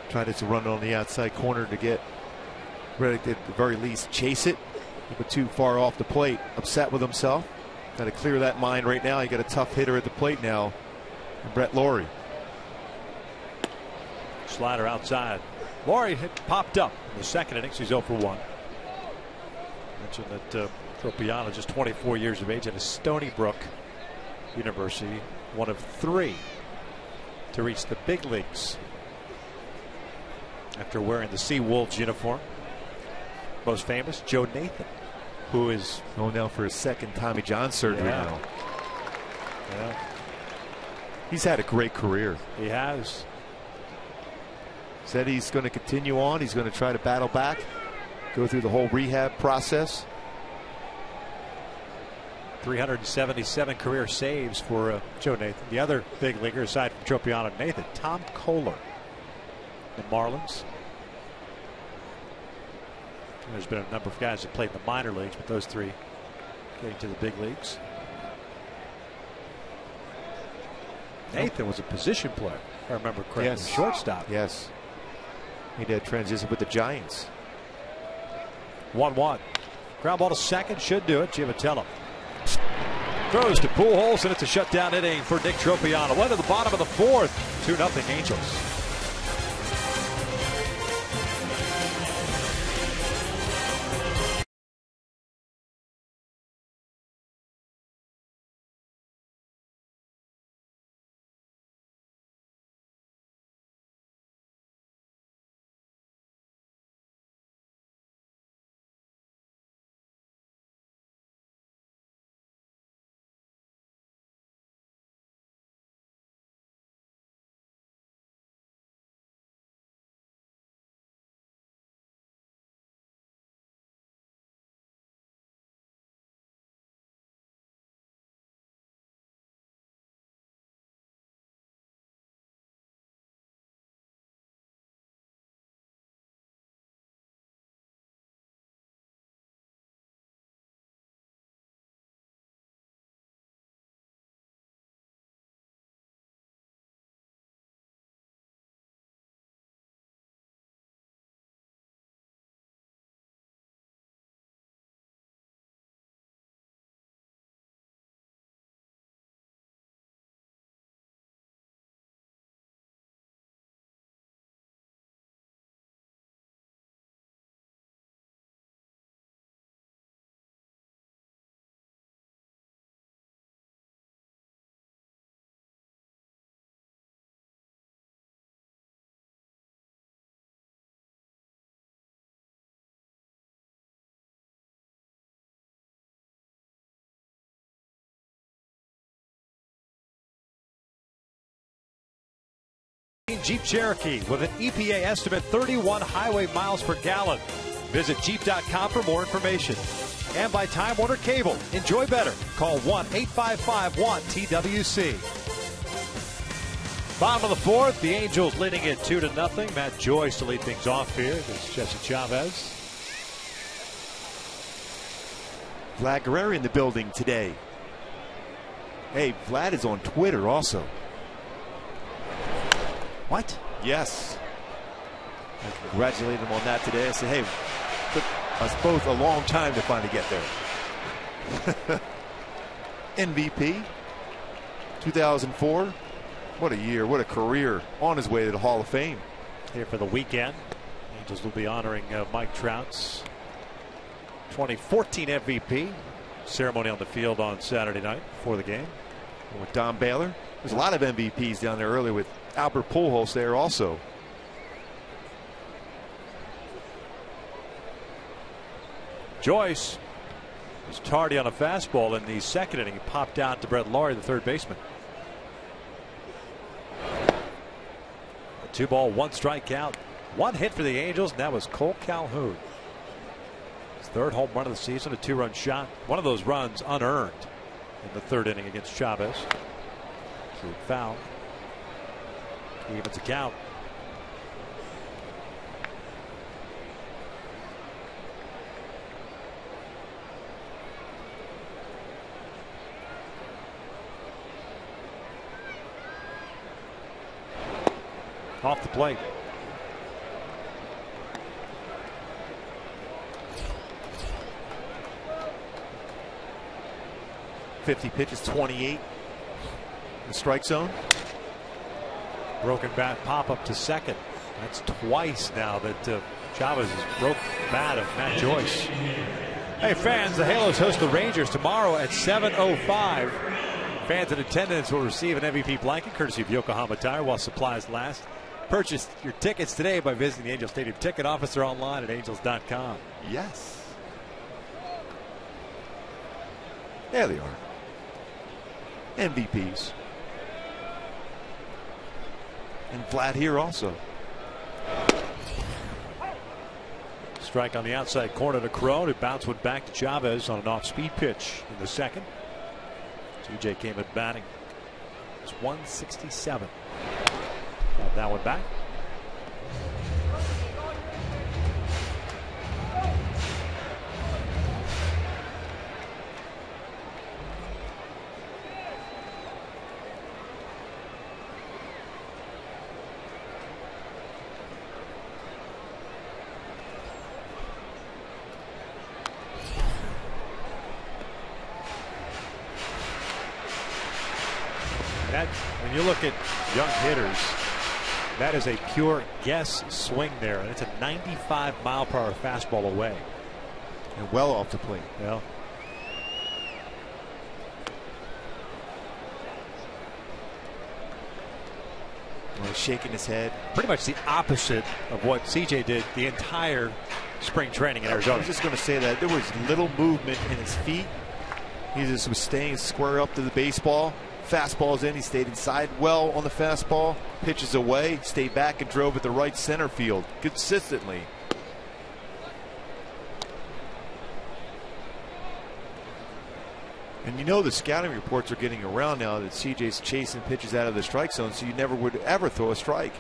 Tried to run it on the outside corner to get Reddick to at the very least chase it. He went too far off the plate. Upset with himself. Got to clear that mind right now. You got a tough hitter at the plate now. And Brett Lawrie. Slider outside. Lawrie had popped up in the second innings. He's 0 for 1. Mentioned that Tropiano, just 24 years of age, at a Stony Brook University, one of 3 to reach the big leagues after wearing the Sea Wolves uniform. Most famous, Joe Nathan, who is going down for his second Tommy John surgery now. Yeah. He's had a great career. He has. Said he's going to continue on. He's going to try to battle back, go through the whole rehab process. 377 career saves for Joe Nathan. The other big leaguer aside from Tropiano and Nathan, Tom Kohler, the Marlins. There's been a number of guys that played in the minor leagues, but those 3 getting to the big leagues. Nathan was a position player, if I remember correctly. Yes. Shortstop. Yes. He did transition with the Giants. 1-1. Ground ball to second, should do it. Giavatello throws to Pujols, and it's a shutdown inning for Nick Tropiano. One to the bottom of the fourth. 2-0 Angels. Jeep Cherokee with an EPA estimate 31 highway miles per gallon. Visit Jeep.com for more information. And by Time Warner Cable. Enjoy better. Call 1-855-1-TWC. Bottom of the fourth, the Angels leading it 2-0. Matt Joyce to lead things off here. This is Jesse Chavez. Vlad Guerrero in the building today. Hey, Vlad is on Twitter also. What? Yes. I congratulated him on that today. I said, hey, took us both a long time to finally get there. MVP 2004. What a year. What a career. On his way to the Hall of Fame. Here for the weekend. Angels will be honoring Mike Trout's 2014 MVP. Ceremony on the field on Saturday night before the game. And with Don Baylor. There's a lot of MVPs down there earlier with Albert Pujols there also. Joyce was tardy on a fastball in the second inning. He popped out to Brett Laurie, the third baseman. A 2-ball, 1 strikeout, 1 hit for the Angels, and that was Cole Calhoun. His third home run of the season, a 2-run shot. One of those runs unearned in the third inning against Chavez. So foul. Evens the count. Off the plate. .50 pitches, 28 in the strike zone. Broken bat pop up to second. That's twice now that Chavez has broken the bat of Matt Joyce. Hey fans, the Halos host the Rangers tomorrow at 7:05. Fans in attendance will receive an MVP blanket courtesy of Yokohama Tire while supplies last. Purchase your tickets today by visiting the Angel Stadium ticket office or online at angels.com. Yes. There they are. MVPs. And Vlad here also. Strike on the outside corner to Crone. It bounced one back to Chavez on an off-speed pitch in the second. TJ came at batting. It's 167. Got that one back. When you look at young hitters, that is a pure guess swing there, and it's a 95-mile-per-hour fastball away. And well off the plate. Yeah. Well, he's shaking his head. Pretty much the opposite of what CJ did the entire spring training in Arizona. I was just going to say that there was little movement in his feet. He just was staying square up to the baseball. Fastballs in, he stayed inside well on the fastball. Pitches away, stayed back and drove at the right center field consistently. And you know the scouting reports are getting around now that CJ's chasing pitches out of the strike zone, so you never would ever throw a strike.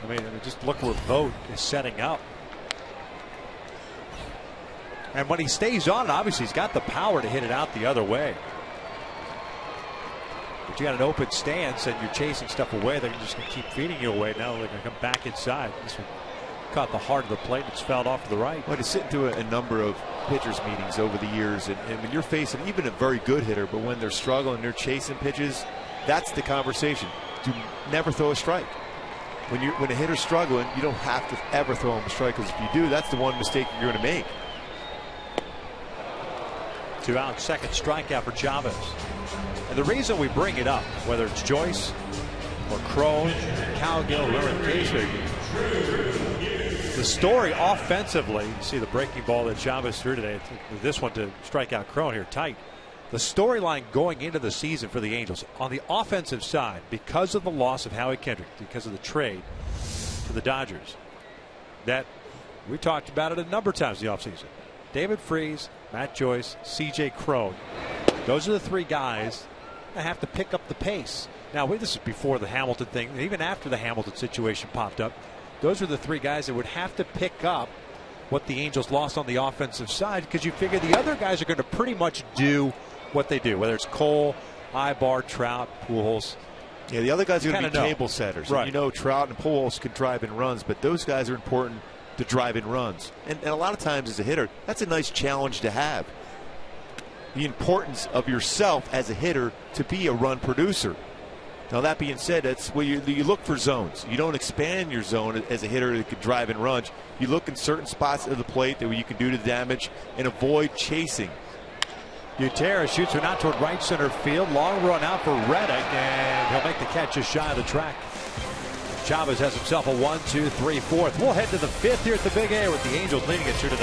I mean, just look where Vogt is setting up. And when he stays on it, obviously he's got the power to hit it out the other way. But you got an open stance and you're chasing stuff away. They're just going to keep feeding you away. Now they're going to come back inside. This one caught the heart of the plate. It's fouled off to the right. Well, to sit into a number of pitchers meetings over the years, and when you're facing even a very good hitter, but when they're struggling, they're chasing pitches, that's the conversation. Do never throw a strike. When a hitter's struggling, you don't have to ever throw him a strike, because if you do, that's the one mistake you're going to make. 2 out, second strikeout for Chavez. And the reason we bring it up, whether it's Joyce or Crone, Cowgill, whoever the case may be, the story offensively, you see the breaking ball that Chavez threw today, this one to strike out Crone here tight. The storyline going into the season for the Angels on the offensive side, because of the loss of Howie Kendrick, because of the trade to the Dodgers, that we talked about it a number of times in the offseason. David Freese, Matt Joyce, CJ Crone. Those are the 3 guys that have to pick up the pace. Now, this is before the Hamilton thing. Even after the Hamilton situation popped up, those are the 3 guys that would have to pick up what the Angels lost on the offensive side, because you figure the other guys are going to pretty much do what they do, whether it's Cole, Ibar, Trout, Pujols. Yeah, the other guys are going to be table setters. Right. And you know Trout and Pujols can drive in runs, but those guys are important to drive in runs. And a lot of times as a hitter, that's a nice challenge to have. The importance of yourself as a hitter to be a run producer. Now, that being said, that's where you look for zones. You don't expand your zone as a hitter that could drive and runs. You look in certain spots of the plate that you can do the damage and avoid chasing. Gutierrez shoots one out toward right center field. Long run out for Reddick, and he'll make the catch just shy of the track. Chavez has himself a 1-2-3-4. We'll head to the 5th here at the Big A with the Angels leading it 2-0.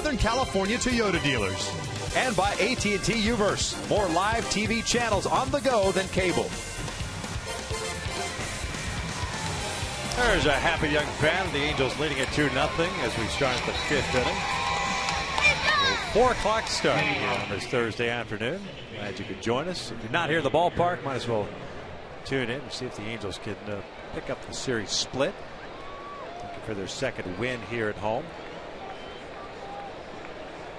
Southern California Toyota dealers. And by AT&T Uverse. More live TV channels on the go than cable. There's a happy young fan. The Angels leading it 2-0 as we start the 5th inning. 4 o'clock start here on this Thursday afternoon. Glad you could join us. If you're not here in the ballpark, might as well tune in and see if the Angels can pick up the series split. Looking for their second win here at home.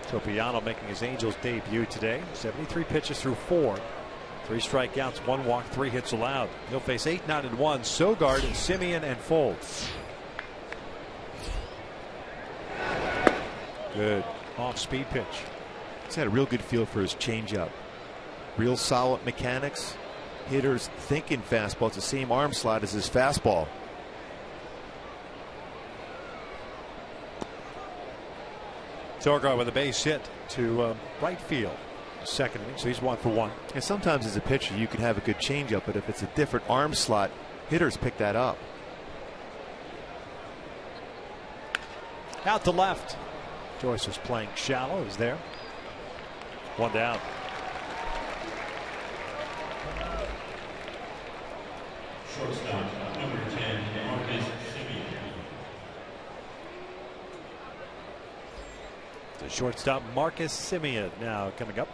Tropiano making his Angels debut today. 73 pitches through 4. 3 strikeouts, 1 walk, 3 hits allowed. He'll face 8, 9, and 1. Sogard, Simeon, and Folds. Good off-speed pitch. He's had a real good feel for his changeup. Real solid mechanics. Hitters thinking fastball. It's the same arm slot as his fastball. Sogard with a base hit to right field. Second inning, so he's 1 for 1. And sometimes as a pitcher you can have a good changeup, but if it's a different arm slot, hitters pick that up. Out to left. Joyce was playing shallow. He's there. 1 down. Shortstop, number 10, Marcus Simeon. The shortstop, Marcus Simeon, now coming up.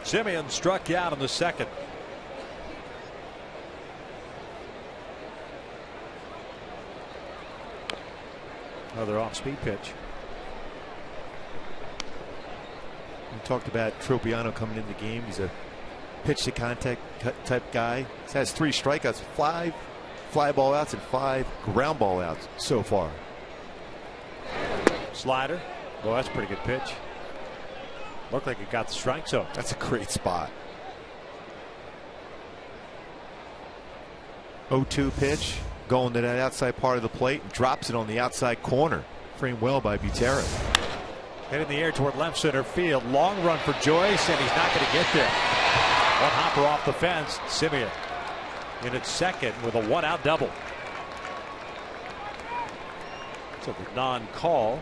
Simeon struck out in the second. Another off-speed pitch. We talked about Tropiano coming in the game. He's a pitch to contact type guy. He has 3 strikeouts, 5 fly ball outs, and 5 ground ball outs so far. Slider. Well, that's a pretty good pitch. Looked like it got the strike zone. That's a great spot. 0-2 pitch going to that outside part of the plate and drops it on the outside corner. Framed well by Butera. Hit in the air toward left center field. Long run for Joyce, and he's not going to get there. One hopper off the fence. Simeon in at second with a 1-out double. So the non-call,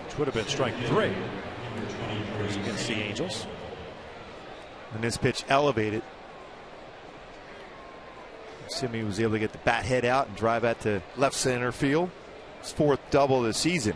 which would have been strike 3 against the Angels. And this pitch elevated. Simeon was able to get the bat head out and drive out to left center field. His 4th double of the season.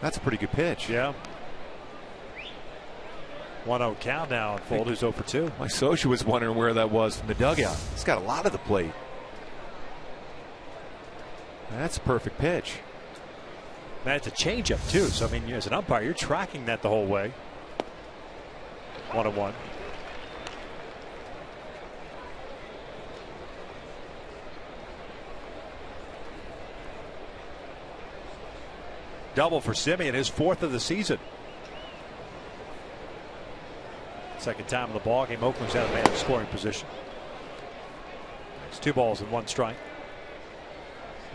That's a pretty good pitch. Yeah. 1-0 count now. Fold who's 0 for 2. My social was wondering where that was from the dugout. He's got a lot of the plate. That's a perfect pitch. Man, it's a changeup too. So I mean, as an umpire, you're tracking that the whole way. 1-1. Double for Simeon, his 4th of the season. Second time in the ball game. Oakland's out of man in scoring position. It's 2 balls and 1 strike.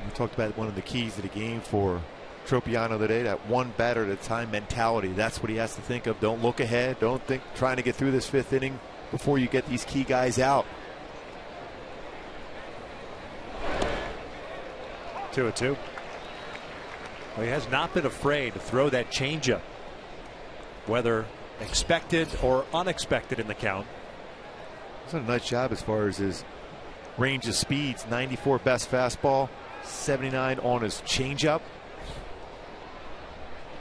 We talked about one of the keys to the game for Tropiano today, that one batter at a time mentality. That's what he has to think of. Don't look ahead. Don't think trying to get through this 5th inning before you get these key guys out. 2-2. Well, he has not been afraid to throw that changeup, whether expected or unexpected in the count. He's done a nice job as far as his range of speeds. 94 best fastball, 79 on his changeup.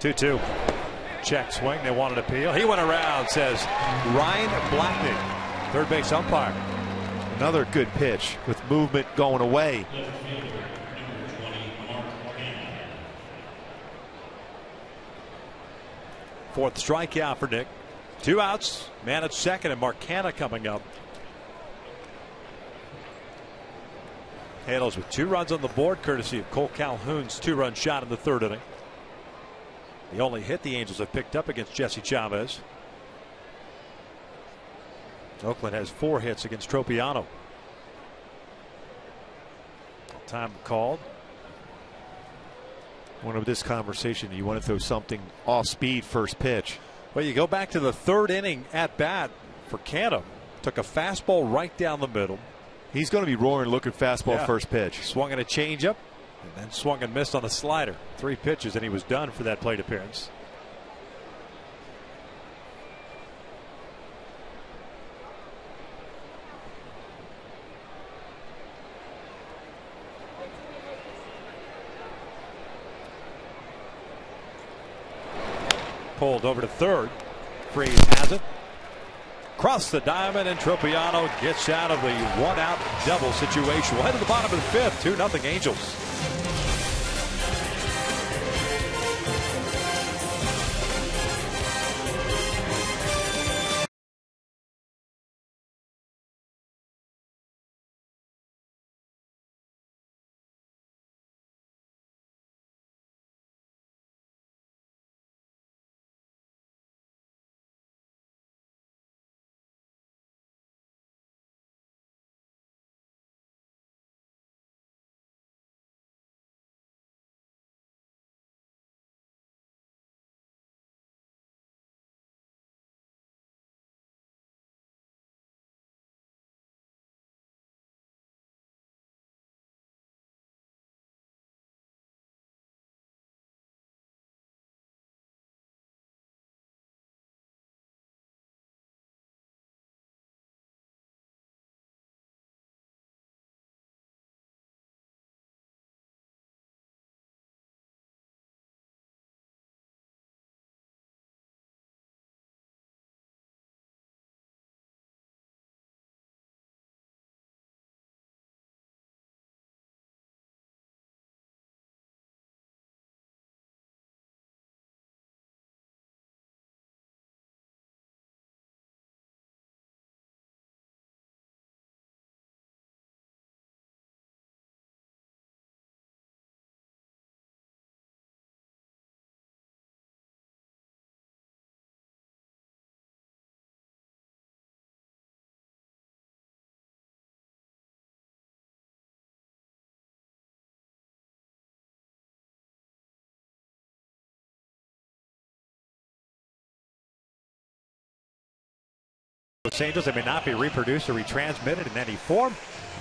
2-2. Check swing. They wanted appeal. He went around, says Ryan Blackney, third base umpire. Another good pitch with movement going away. Fourth strikeout for Nick. 2 outs. Man at second, and Marcana coming up. Halos with 2 runs on the board, courtesy of Cole Calhoun's 2-run shot in the 3rd inning. The only hit the Angels have picked up against Jesse Chavez. Oakland has 4 hits against Tropiano. Time called. One of this conversation, you want to throw something off speed first pitch. Well, you go back to the 3rd inning at bat for Canham. Took a fastball right down the middle. He's going to be roaring looking fastball first pitch. Swung at a changeup and then swung and missed on a slider. 3 pitches and he was done for that plate appearance. Pulled over to 3rd. Freeze has it. Across the diamond, and Tropiano gets out of the 1-out double situation. We'll head to the bottom of the 5th. 2-0 Angels. Los Angeles, they may not be reproduced or retransmitted in any form.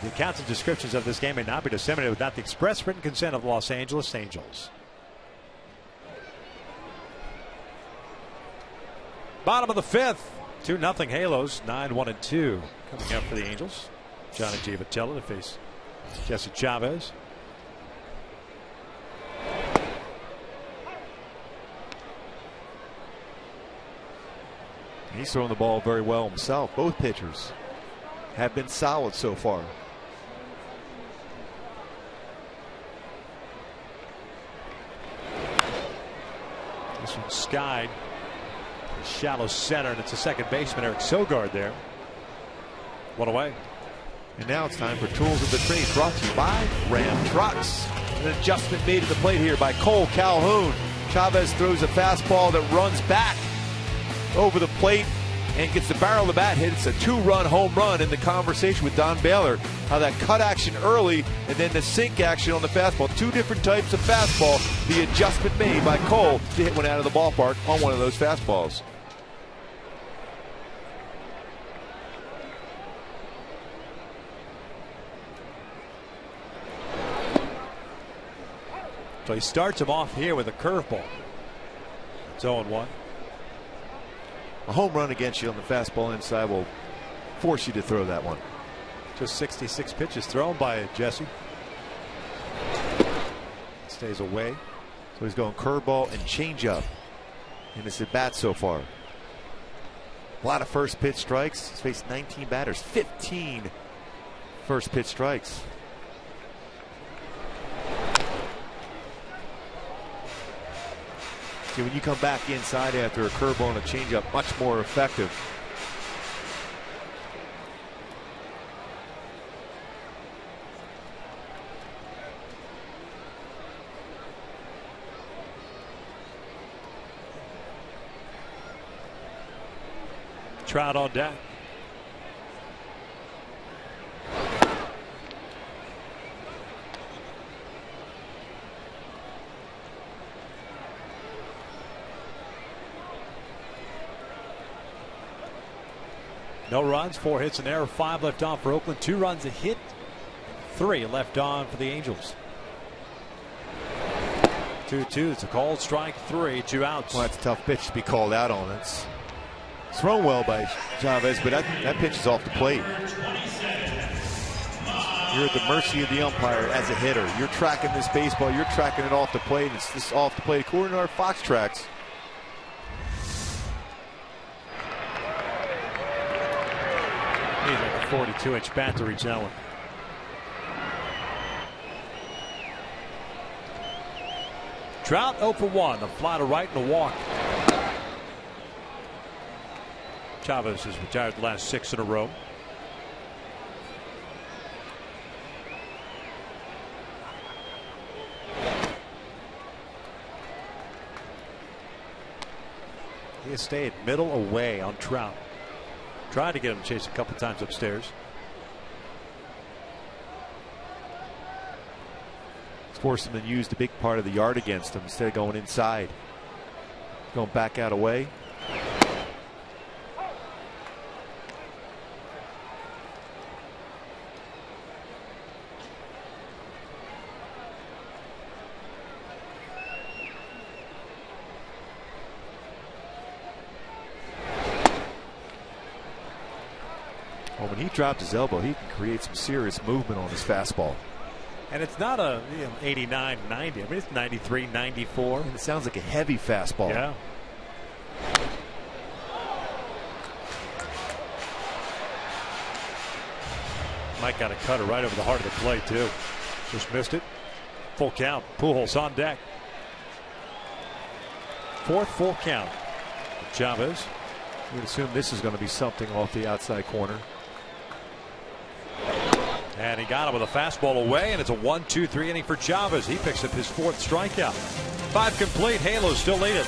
The accounts and descriptions of this game may not be disseminated without the express written consent of Los Angeles Angels. Bottom of the 5th, 2-0 Halos, 9-1-2 coming up for the Angels. Johnny Giavotella to face Jesse Chavez. He's throwing the ball very well himself. Both pitchers have been solid so far. This one's skied. Shallow center, and it's a second baseman, Eric Sogard there. One away. And now it's time for Tools of the Trade, brought to you by Ram Trucks. An adjustment made at the plate here by Cole Calhoun. Chavez throws a fastball that runs back over the plate and gets the barrel of the bat hit. It's a 2-run home run. In the conversation with Don Baylor, how that cut action early and then the sink action on the fastball. 2 different types of fastball. The adjustment made by Cole to hit one out of the ballpark on one of those fastballs. So he starts him off here with a curveball. It's 0-1. A home run against you on the fastball inside will force you to throw that one. Just 66 pitches thrown by Jesse. Stays away. So he's going curveball and changeup in his at bat so far. A lot of first pitch strikes. He's faced 19 batters, 15 first pitch strikes. See, when you come back inside after a curveball and a changeup, much more effective. Trout on deck. No runs, 4 hits, an error, 5 left on for Oakland. 2 runs, a hit, 3 left on for the Angels. 2-2. It's a called strike 3, 2 outs. Well, that's a tough pitch to be called out on. It's thrown well by Chavez, but that pitch is off the plate. You're at the mercy of the umpire as a hitter. You're tracking this baseball. You're tracking it off the plate. It's just off the plate. According to our Fox tracks. He's like a 42-inch bat to reach that one. Trout 0 for 1. A fly to right and a walk. Chavez has retired the last 6 in a row. He has stayed middle away on Trout. Tried to get him chased a couple times upstairs. It's forced him to use the big part of the yard against him instead of going inside. Going back out away. Well, when he dropped his elbow, he can create some serious movement on his fastball. And it's not a 89, 90. I mean, it's 93, 94. And it sounds like a heavy fastball. Yeah. Mike got a cutter right over the heart of the plate, too. Just missed it. Full count. Pujols on deck. 4th full count. Chavez. We'd assume this is going to be something off the outside corner. And he got him with a fastball away, and it's a 1-2-3 inning for Chavez. He picks up his 4th strikeout. 5 complete. Halos still lead it.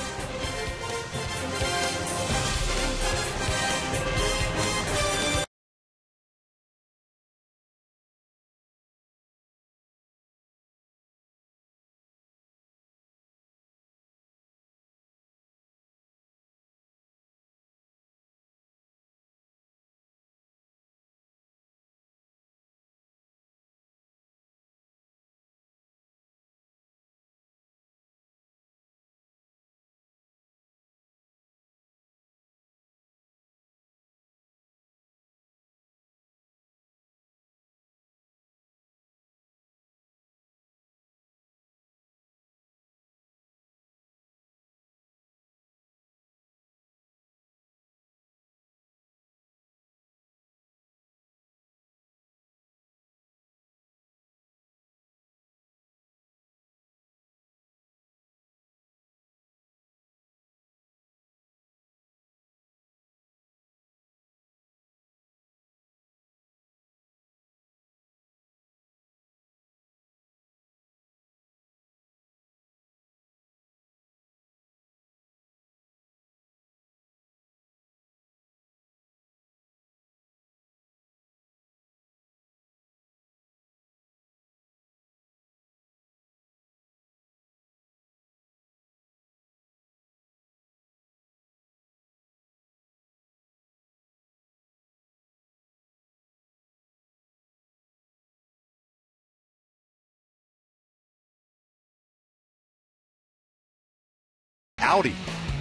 Howdy,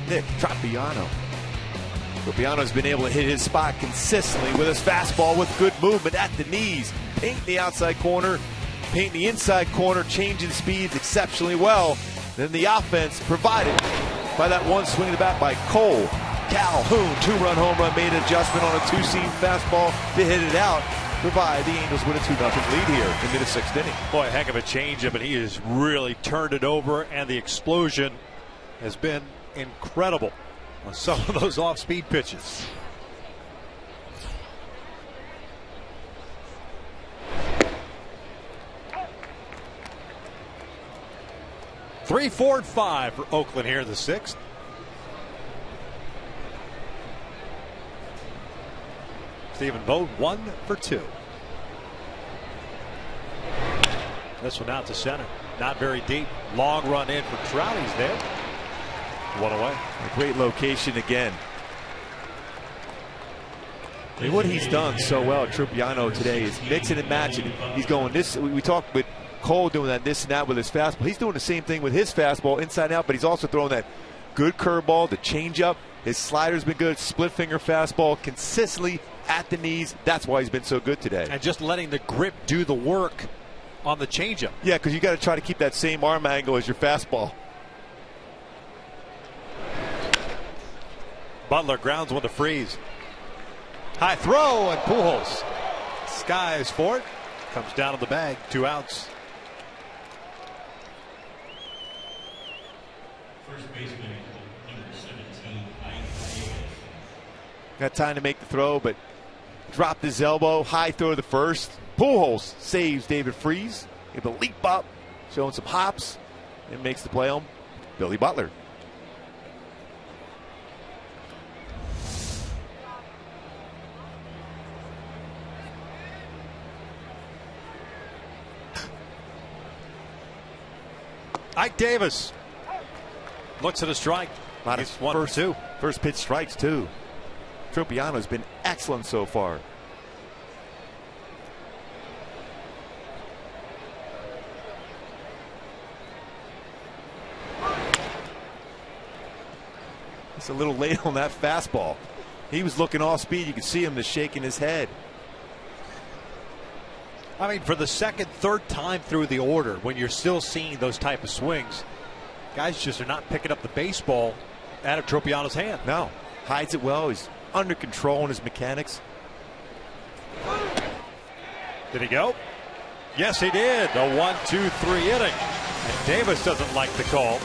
Nick Tropiano. Tropiano's been able to hit his spot consistently with his fastball with good movement at the knees. Paint the outside corner, paint the inside corner, changing speeds exceptionally well. Then the offense provided by that one swing of the bat by Cole Calhoun. 2-run home run, made an adjustment on a 2-seam fastball to hit it out. Provide the Angels with a 2-0 lead here into the 6th inning. Boy, a heck of a changeup, and he has really turned it over, and the explosion has been incredible on some of those off-speed pitches. Three, 4, and 5 for Oakland here in the 6th. Stephen Vogt 1 for 2. This one out to center. Not very deep. Long run in for Trout. He's there. 1 away. A great location again. I mean, what he's done so well, Trupiano, today is mixing and matching. He's going this. We talked with Cole doing that, this and that with his fastball. He's doing the same thing with his fastball, inside out, but he's also throwing that good curveball, the changeup. His slider's been good, split finger fastball, consistently at the knees. That's why he's been so good today. And just letting the grip do the work on the changeup. Yeah, because you got to try to keep that same arm angle as your fastball. Butler grounds one to Freeze. High throw, and Pujols skies for it. Comes down to the bag. 2 outs. First baseman, number 17, Davis. Got time to make the throw, but dropped his elbow. High throw to the first. Pujols saves David Freeze. Able to leap up, showing some hops, and makes the play on Billy Butler. Ike Davis looks at a strike. He's 1 for 2. First pitch strikes, too. Trupiano's been excellent so far. It's a little late on that fastball. He was looking off speed. You could see him just shaking his head. I mean, for the second, third time through the order, when you're still seeing those type of swings, guys just are not picking up the baseball out of Tropiano's hand. No, hides it well. He's under control in his mechanics. Did he go? Yes, he did. A 1-2-3 inning. And Davis doesn't like the call.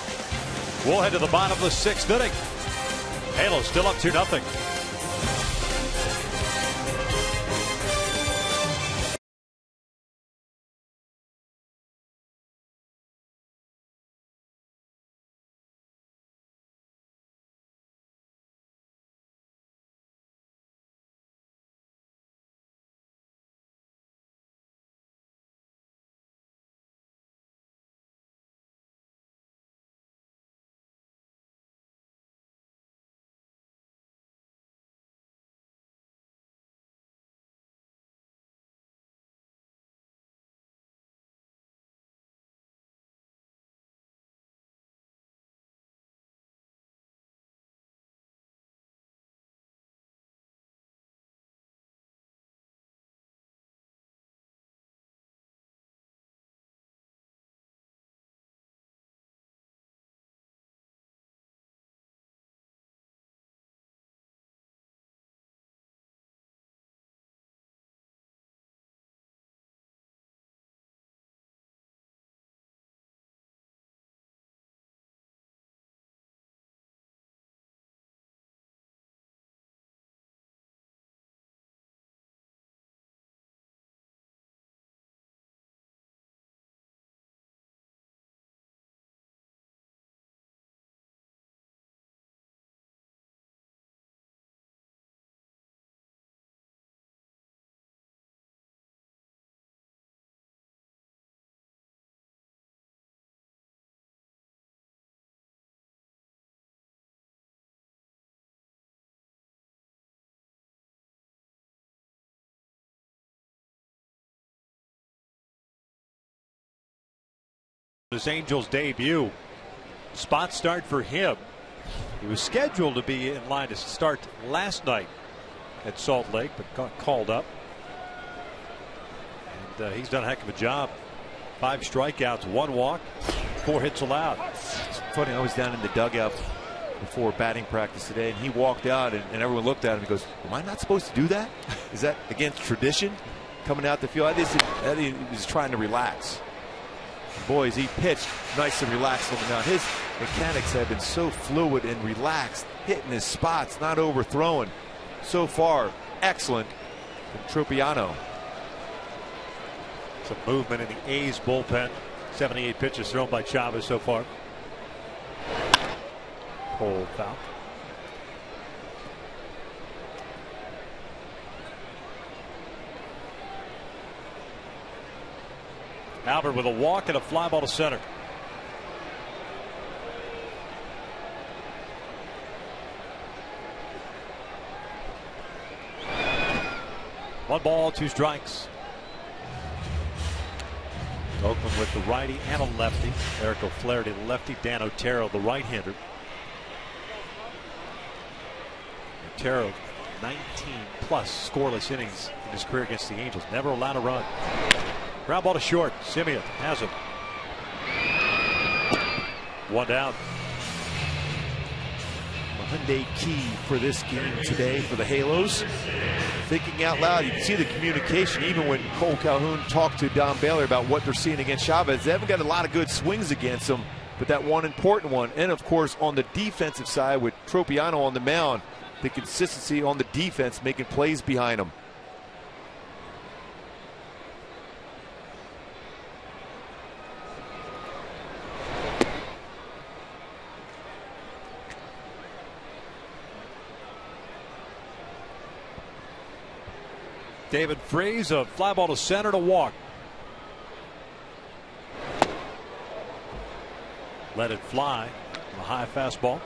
We'll head to the bottom of the 6th inning. Halo still up 2-0. His Angels debut. Spot start for him. He was scheduled to be in line to start last night at Salt Lake, but got called up. And he's done a heck of a job. 5 strikeouts, 1 walk, 4 hits allowed. It's funny, I was down in the dugout before batting practice today, and he walked out, and everyone looked at him and goes, "Am I not supposed to do that? Is that against tradition?" Coming out the field, I think he was trying to relax. Boys, he pitched nice and relaxed on the mound. His mechanics have been so fluid and relaxed, hitting his spots, not overthrowing. So far, excellent from Trupiano. Some movement in the A's bullpen. 78 pitches thrown by Chavez so far. Cold foul. Albert with a walk and a fly ball to center. One ball, two strikes. Oakland with the righty and a lefty. Eric O'Flaherty, the lefty. Dan Otero, the right-hander. Otero, 19 plus scoreless innings in his career against the Angels. Never allowed a run. Ground ball to short. Simeon has it. One down. Hyundai key for this game today for the Halos. Thinking out loud, you can see the communication even when Cole Calhoun talked to Don Baylor about what they're seeing against Chavez. They haven't got a lot of good swings against him, but that one important one. And of course on the defensive side with Tropiano on the mound, the consistency on the defense making plays behind him. David Freese, a fly ball to center to walk. Let it fly. A high fastball.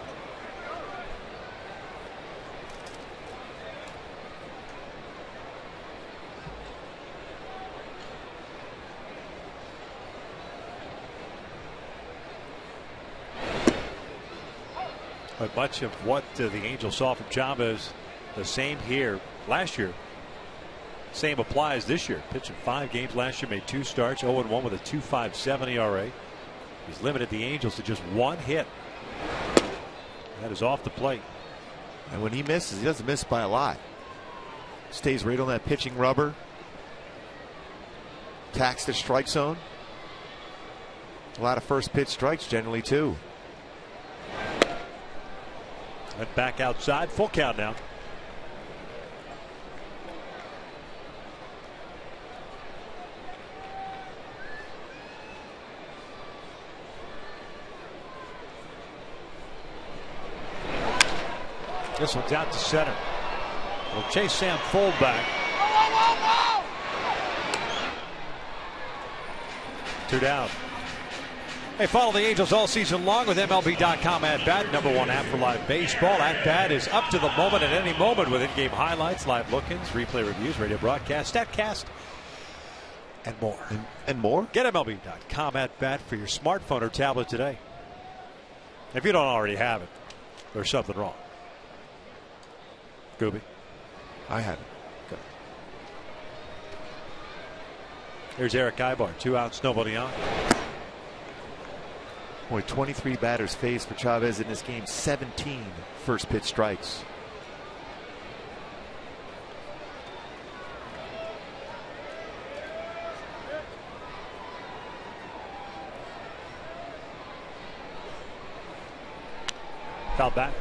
But much of what the Angels saw from Chavez, the same here last year. Same applies this year. Pitched in 5 games last year, made 2 starts, 0-1 with a 2.57 ERA. He's limited the Angels to just 1 hit. That is off the plate. And when he misses, he doesn't miss by a lot. Stays right on that pitching rubber. Attacks the strike zone. A lot of first pitch strikes generally too. And back outside, full count now. This one's out to center. Will Chase Sam fullback. 2 down. Hey, follow the Angels all season long with MLB.com at bat, #1 app for live baseball. At bat is up to the moment at any moment with in-game highlights, live look-ins, replay reviews, radio broadcast, StatCast, and more. And more? Get MLB.com at bat for your smartphone or tablet today. If you don't already have it, there's something wrong. Gooby. I have it. Go. Here's Eric Ibar, 2 outs, nobody on. Boy, 23 batters faced for Chavez in this game, 17 first pitch strikes. Foul back.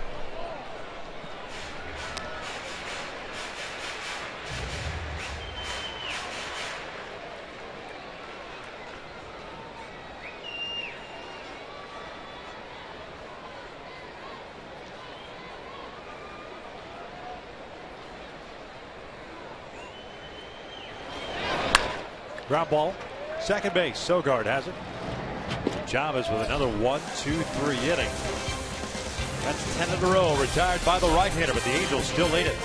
Ground ball, second base. Sogard has it. Chavez with another 1-2-3 inning. That's 10 in a row, retired by the right-hander, but the Angels still lead it.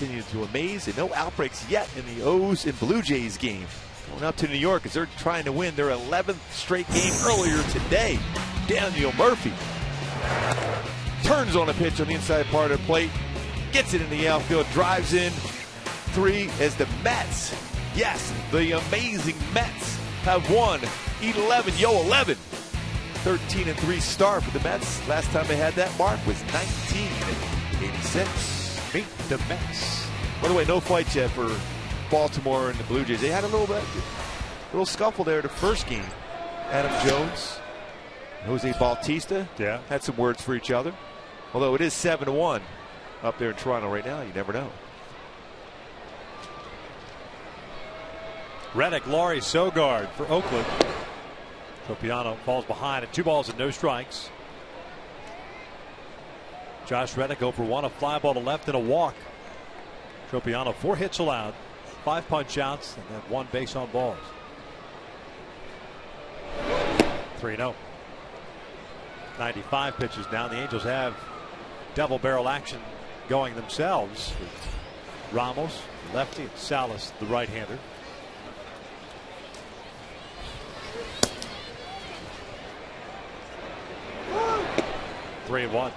continue to amaze, and no outbreaks yet in the O's and Blue Jays game. Going up to New York as they're trying to win their 11th straight game earlier today. Daniel Murphy turns on a pitch on the inside part of the plate, gets it in the outfield, drives in 3 as the Mets, yes, the amazing Mets have won 11. 13-3 start for the Mets. Last time they had that mark was 1986. Meet the Mets. By the way, no fights yet for Baltimore and the Blue Jays. They had a little scuffle there the first game. Adam Jones, Jose Bautista had some words for each other. Although it is 7-1 up there in Toronto right now, you never know. Reddick, Laurie, Sogard for Oakland. Tropiano falls behind at 2 balls and no strikes. Josh Reddick 0 for 1, a fly ball to left and a walk. Tropiano 4 hits allowed, 5 punch outs, and then 1 base on balls. 3-0. 95 pitches down. The Angels have double barrel action going themselves with Ramos, lefty, and Salas, the right-hander. Three and 1.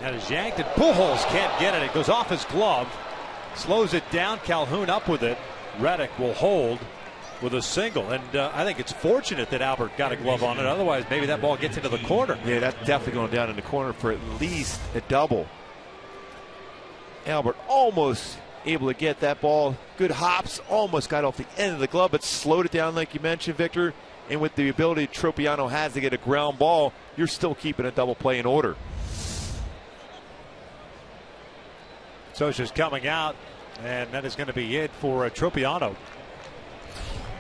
And is yanked, and Pujols can't get it. It goes off his glove, slows it down. Calhoun up with it. Reddick will hold with a single, and I think it's fortunate that Albert got a glove on it. Otherwise, maybe that ball gets into the corner. Yeah, that's definitely going down in the corner for at least a double. Albert almost able to get that ball. Good hops, almost got off the end of the glove, but slowed it down like you mentioned, Victor. And with the ability Tropiano has to get a ground ball, you're still keeping a double play in order. Socha's coming out, and that is going to be it for Tropiano.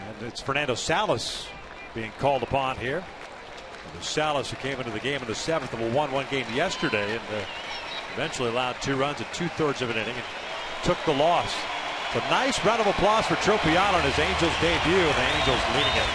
And it's Fernando Salas being called upon here. And Salas, who came into the game in the 7th of a 1-1 game yesterday, and eventually allowed 2 runs in 2/3 of an inning and took the loss. So nice round of applause for Tropiano in his Angels debut, and the Angels leading it.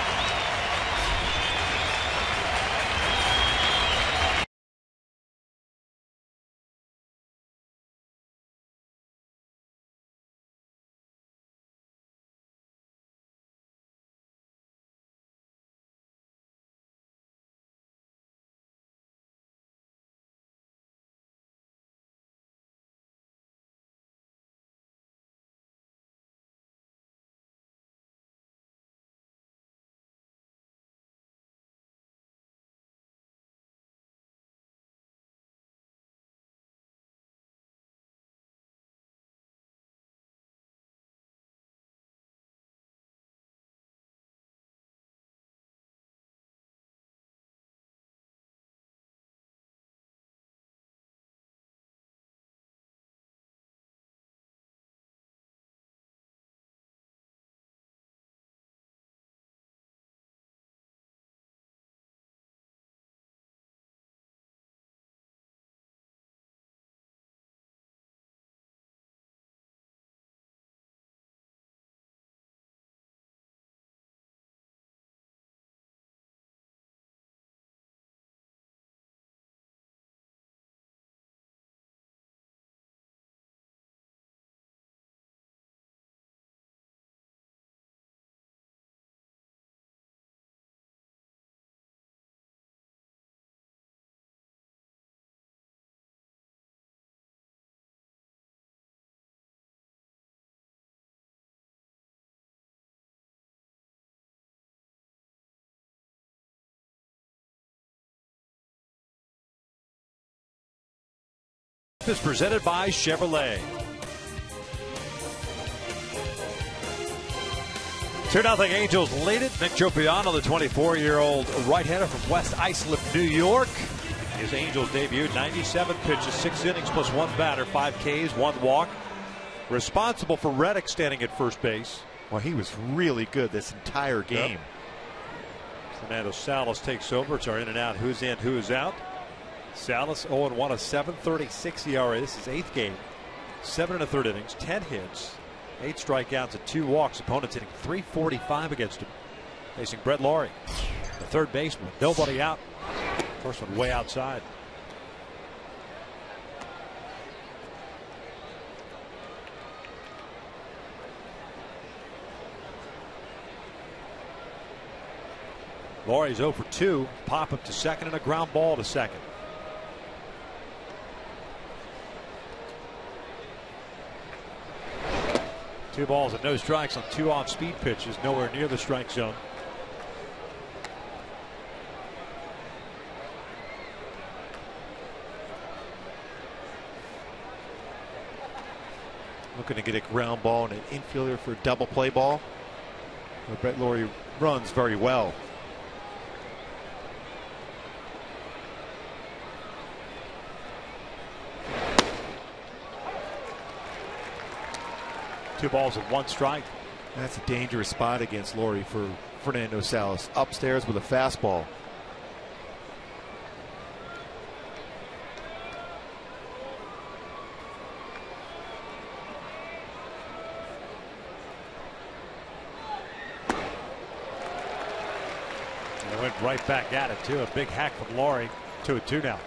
Is presented by Chevrolet. 2-0 Angels lead it. Nick Tropiano, the 24-year-old right-hander from West Islip, New York. His Angels debut, 97 pitches, 6 innings plus 1 batter, 5 Ks, 1 walk. Responsible for Reddick standing at first base. Well, he was really good this entire game. Yep. Fernando Salas takes over. It's our in and out. Who's in, who's out. Salas 0-1, a 7.36 ERA. This is 8th game. 7 1/3 innings, 10 hits, 8 strikeouts, and 2 walks. Opponents hitting .345 against him. Facing Brett Laurie, the third baseman, with nobody out. First one way outside. Laurie's 0 for 2. Pop up to second and a ground ball to second. Two balls and no strikes on 2 off-speed pitches, nowhere near the strike zone. Looking to get a ground ball and an infielder for a double play ball. But Brett Laurie runs very well. Two balls and 1 strike. That's a dangerous spot against Laurie for Fernando Salas. Upstairs with a fastball. And went right back at it too. A big hack from Laurie. 2-2 now.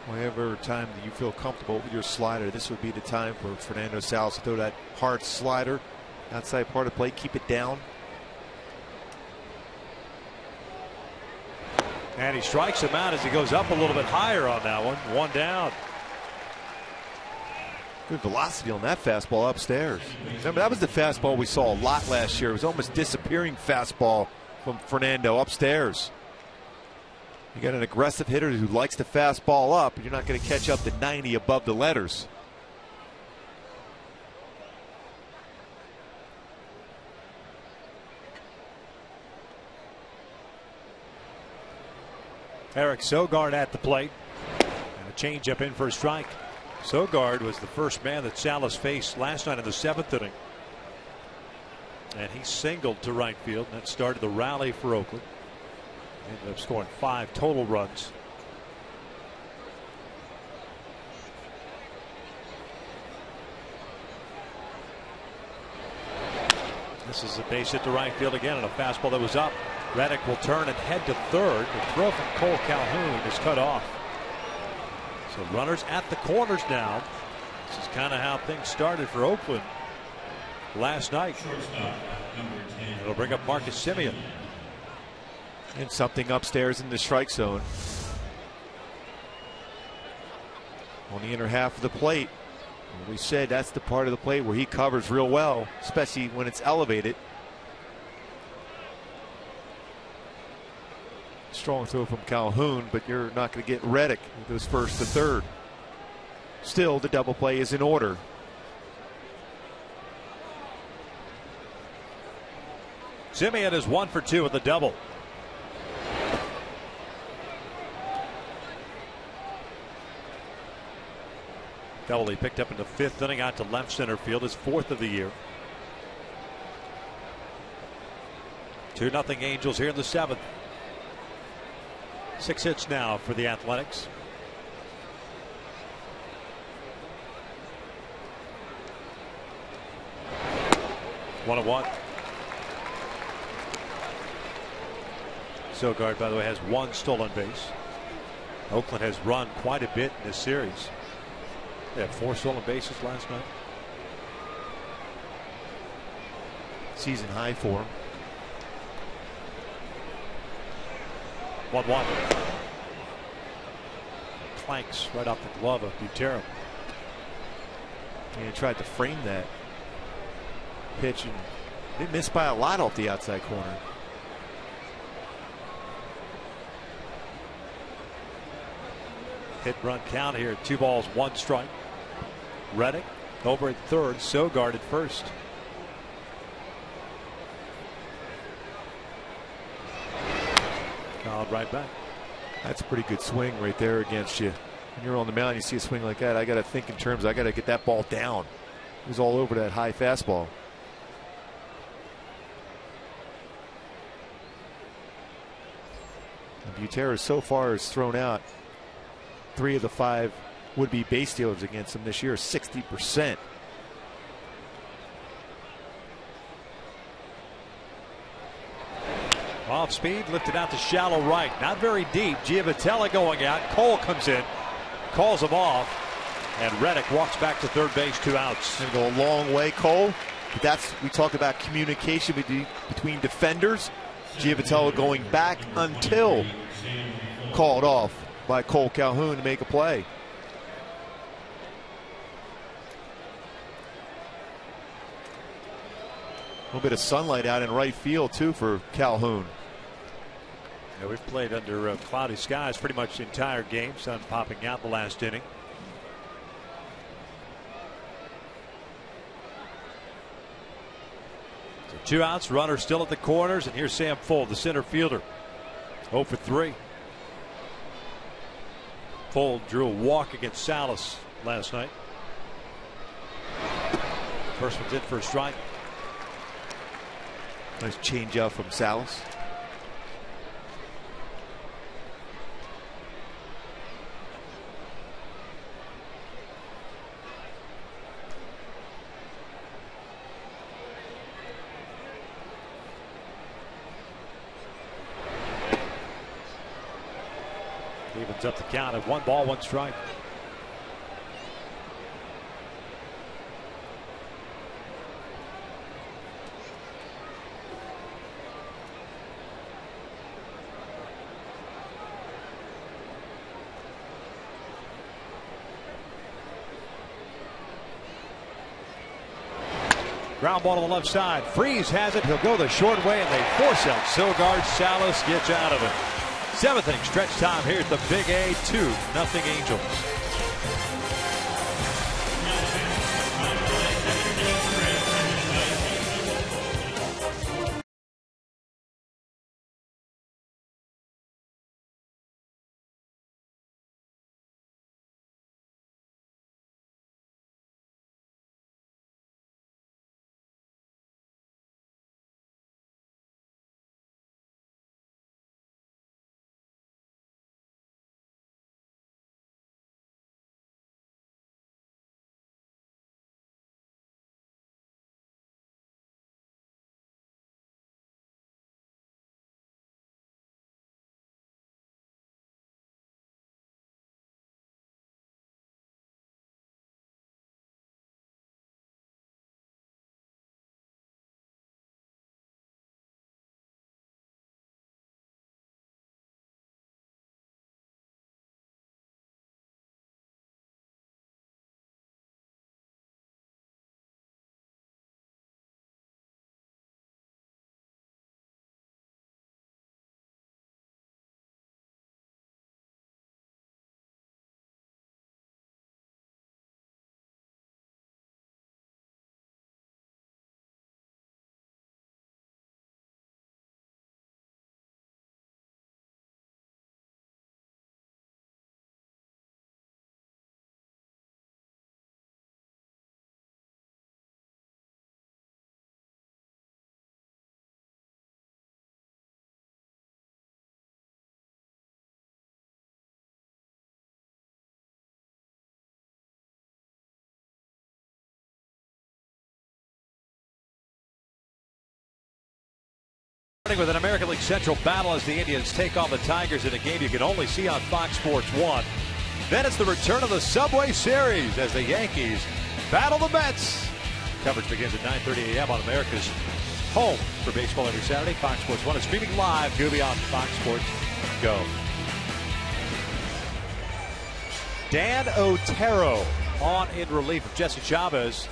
Whatever time that you feel comfortable with your slider, this would be the time for Fernando Salas to throw that hard slider outside part of the plate, keep it down. And he strikes him out as he goes up a little bit higher on that one. 1 down. Good velocity on that fastball upstairs. Remember, that was the fastball we saw a lot last year. It was almost disappearing fastball from Fernando upstairs. You got an aggressive hitter who likes to fastball up, and you're not going to catch up to 90 above the letters. Eric Sogard at the plate. And a changeup in for a strike. Sogard was the first man that Salas faced last night in the 7th inning. And he singled to right field, and that started the rally for Oakland. Ended up scoring 5 total runs. This is a base hit to right field again, and a fastball that was up. Reddick will turn and head to third. The throw from Cole Calhoun is cut off. So runners at the corners now. This is kind of how things started for Oakland last night. It'll bring up Marcus Semien. And something upstairs in the strike zone. On the inner half of the plate. We said that's the part of the plate where he covers real well, especially when it's elevated. Strong throw from Calhoun, but you're not going to get Reddick who goes first to third. Still, the double play is in order. Semien is 1 for 2 with the double. Double he picked up in the 5th inning out to left center field, his 4th of the year. 2-0 Angels here in the 7th. 6 hits now for the Athletics. One and 1. Sogard, by the way, has 1 stolen base. Oakland has run quite a bit in this series. They had 4 stolen bases last night. Season high for him. 1-1. Clanks right off the glove of Butera. And he tried to frame that pitch and they missed by a lot off the outside corner. Hit run count here. 2 balls, 1 strike. Reddick over at third. Sogard at first. Called right back. That's a pretty good swing right there against you. When you're on the mound, you see a swing like that. I got to think in terms, I got to get that ball down. It was all over that high fastball. Butera so far has thrown out 3 of the 5 would-be base stealers against him this year, 60%. Off speed, lifted out to shallow right. Not very deep. Giavotella going out. Cole comes in, calls him off, and Reddick walks back to third base, 2 outs. Going to go a long way, Cole. But we talk about communication between defenders. Giavotella going back until called off by Cole Calhoun to make a play. A little bit of sunlight out in right field too for Calhoun. Yeah, we've played under cloudy skies pretty much the entire game. Sun popping out the last inning. So 2 outs, runner still at the corners, and here's Sam Fuld, the center fielder. 0 for 3. Fuld drew a walk against Salas last night. First one's in for a strike. Nice change up from Salas. Evens up the count at 1 ball, 1 strike. Ground ball to the left side. Freeze has it. He'll go the short way, and they force out Sogard. Salas gets out of it. 7th inning stretch time here at the Big A. 2-0 Angels. With an American League Central battle as the Indians take on the Tigers in a game you can only see on Fox Sports 1. Then it's the return of the Subway Series as the Yankees battle the Mets. Coverage begins at 9:30 a.m. on America's home for baseball every Saturday. Fox Sports 1 is streaming live. Gooby on Fox Sports Go. Dan Otero on in relief of Jesse Chavez.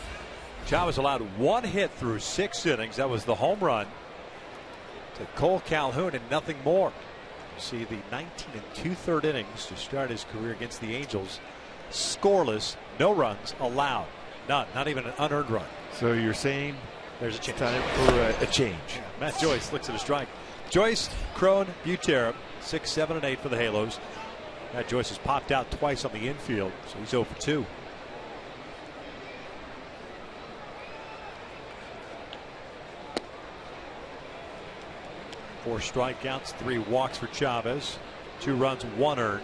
Chavez allowed 1 hit through 6 innings. That was the home run to Cole Calhoun and nothing more. You see the 19 2/3 innings to start his career against the Angels. Scoreless, no runs allowed. None, not even an unearned run. So you're saying there's a change. Time for a change. Yeah, Matt Joyce looks at a strike. Joyce, Crone, Butera, 6, 7, and 8 for the Halos. Matt Joyce has popped out twice on the infield, so he's 0 for 2. 4 strikeouts, 3 walks for Chavez, 2 runs, 1 earned.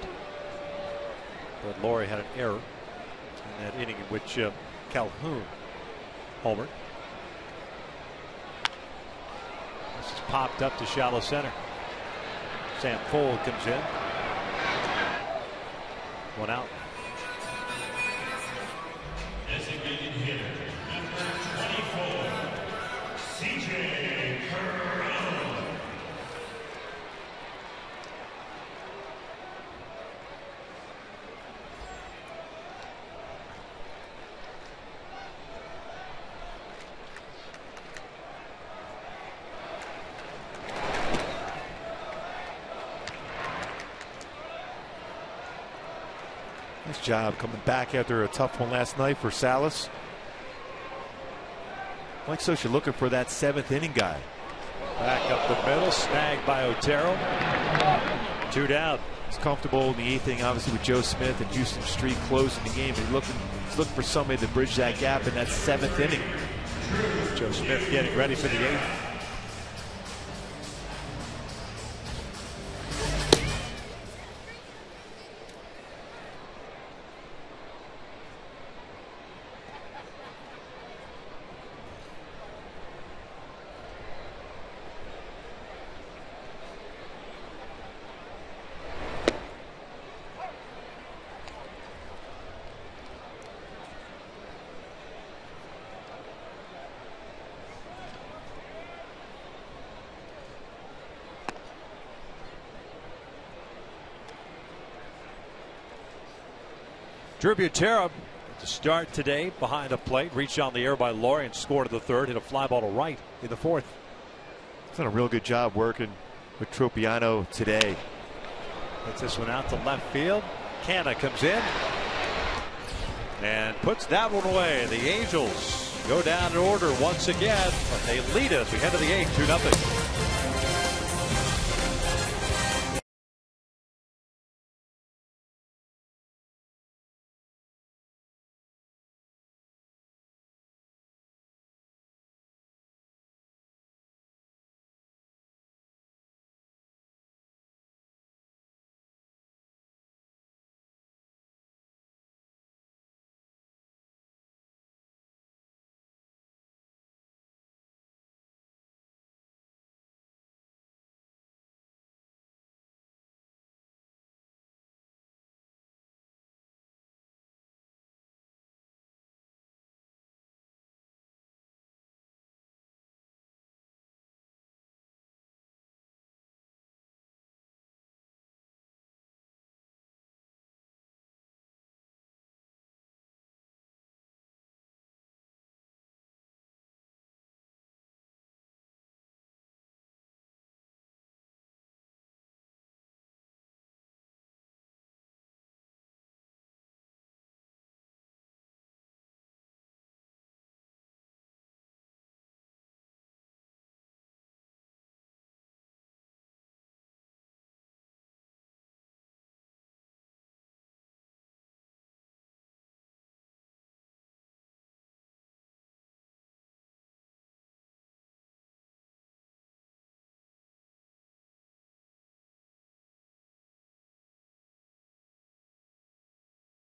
But Laurie had an error in that inning in which Calhoun homered. This is popped up to shallow center. Sam Fole comes in. 1 out. Designated hitter, number 24, C.J. Corral. Nice job coming back after a tough one last night for Salas. Mike Scioscia looking for that 7th inning guy. Back up the middle, snagged by Otero. 2 down. He's comfortable in the 8th inning, obviously, with Joe Smith and Houston Street closing the game. He's looking for somebody to bridge that gap in that 7th inning. Joe Smith getting ready for the 8th. Drew Butera to start today behind the plate, reached on the air by Laurie and scored in the 3rd, hit a fly ball to right in the 4th. He's done a real good job working with Tropiano today. Puts this one out to left field. Canna comes in and puts that one away. The Angels go down in order once again, but they lead us. We head to the 8th, 2-0.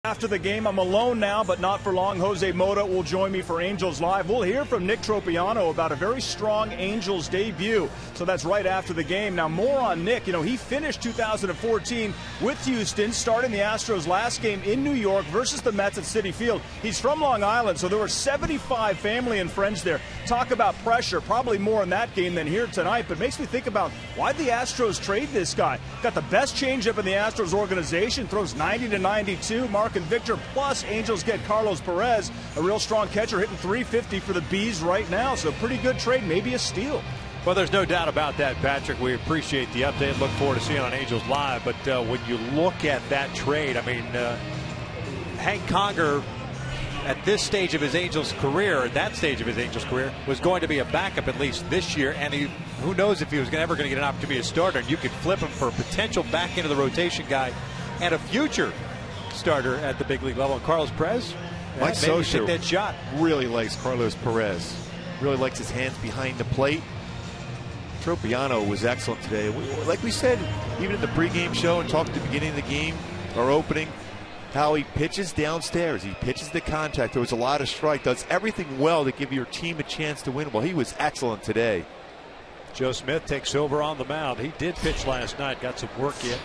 After the game, I'm alone now, but not for long. Jose Mota will join me for Angels Live. We'll hear from Nick Tropiano about a very strong Angels debut. So that's right after the game. Now, more on Nick. You know, he finished 2014 with Houston, starting the Astros last game in New York versus the Mets at Citi Field. He's from Long Island, so there were 75 family and friends there. Talk about pressure, probably more in that game than here tonight, but makes me think about why the Astros trade this guy. Got the best changeup in the Astros organization, throws 90 to 92. Mark and Victor, plus Angels get Carlos Perez, a real strong catcher, hitting 350 for the Bees right now. So pretty good trade, maybe a steal. Well, there's no doubt about that, Patrick. We appreciate the update. Look forward to seeing on Angels Live. But when you look at that trade, I mean, Hank Conger, at this stage of his Angels career, was going to be a backup at least this year. And who knows if he was ever going to get an opportunity to be a starter. And you could flip him for a potential back into the rotation guy and a future starter at the big league level. And Carlos Perez, Mike Scioscia take that shot. Really likes Carlos Perez. Really likes his hands behind the plate. Tropiano was excellent today. Like we said, even in the pregame show and talked at the beginning of the game, our opening, how he pitches downstairs. He pitches the contact. There was a lot of strike. Does everything well to give your team a chance to win. Well, he was excellent today. Joe Smith takes over on the mound. He did pitch last night. Got some work in.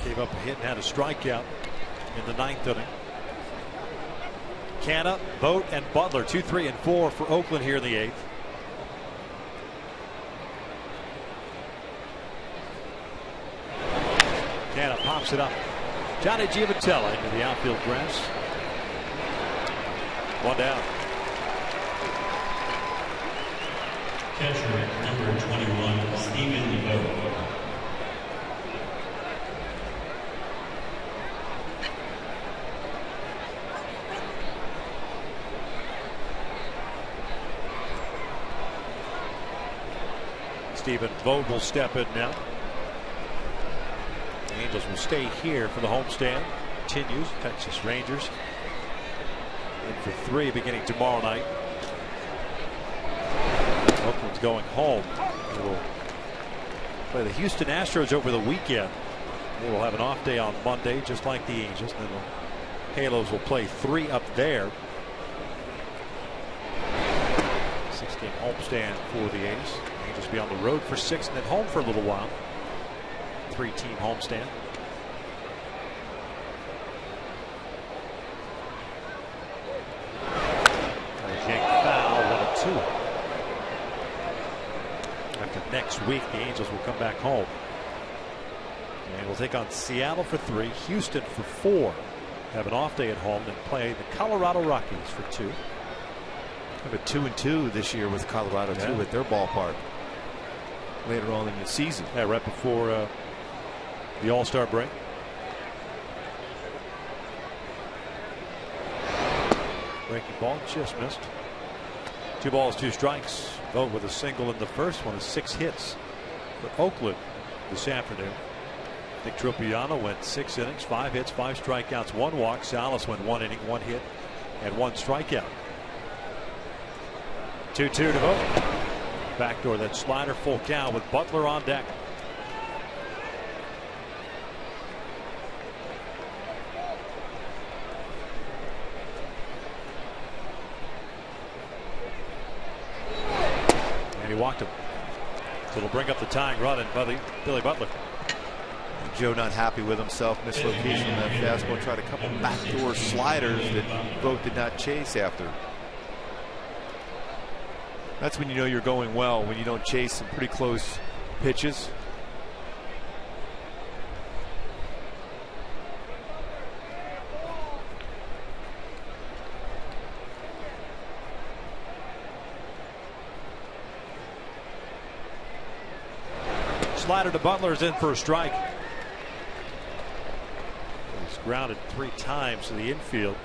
Gave up a hit and had a strikeout in the 9th inning. Canna, Vogt, and Butler 2, 3, and 4 for Oakland here in the 8th. Canna pops it up. Johnny Giavotella into the outfield grass. 1 down. Catcher number 21, Stephen Vogt. Stephen Vogt will step in now. The Angels will stay here for the homestand. Continues. Texas Rangers in for 3 beginning tomorrow night. Oakland's going home. They will play the Houston Astros over the weekend. They will have an off day on Monday, just like the Angels. And then the Halos will play 3 up there. 6-game homestand for the A's. Angels be on the road for 6 and then home for a little while. 3-team homestand. Foul, 1-2. After next week, the Angels will come back home. And we'll take on Seattle for 3, Houston for 4. Have an off day at home, then play the Colorado Rockies for 2. Have a 2-2 this year with Colorado too at their ballpark later on in the season. Yeah, right before the All-Star break. Breaking ball just missed. 2 balls, 2 strikes. Vogt with a single in the first one. 6 hits for Oakland this afternoon. Nick Tropiano went 6 innings, 5 hits, 5 strikeouts, 1 walk. Salas went 1 inning, 1 hit, and 1 strikeout. 2-2 to Vogt. Backdoor that slider, full count with Butler on deck. And he walked him. So it'll bring up the tying run and Billy Butler. Joe not happy with himself. Mislocation on that fastball. Tried a couple backdoor sliders that Vogt did not chase after. That's when you know you're going well, when you don't chase some pretty close pitches. Slider to Butler is in for a strike. He's grounded 3 times to the infield.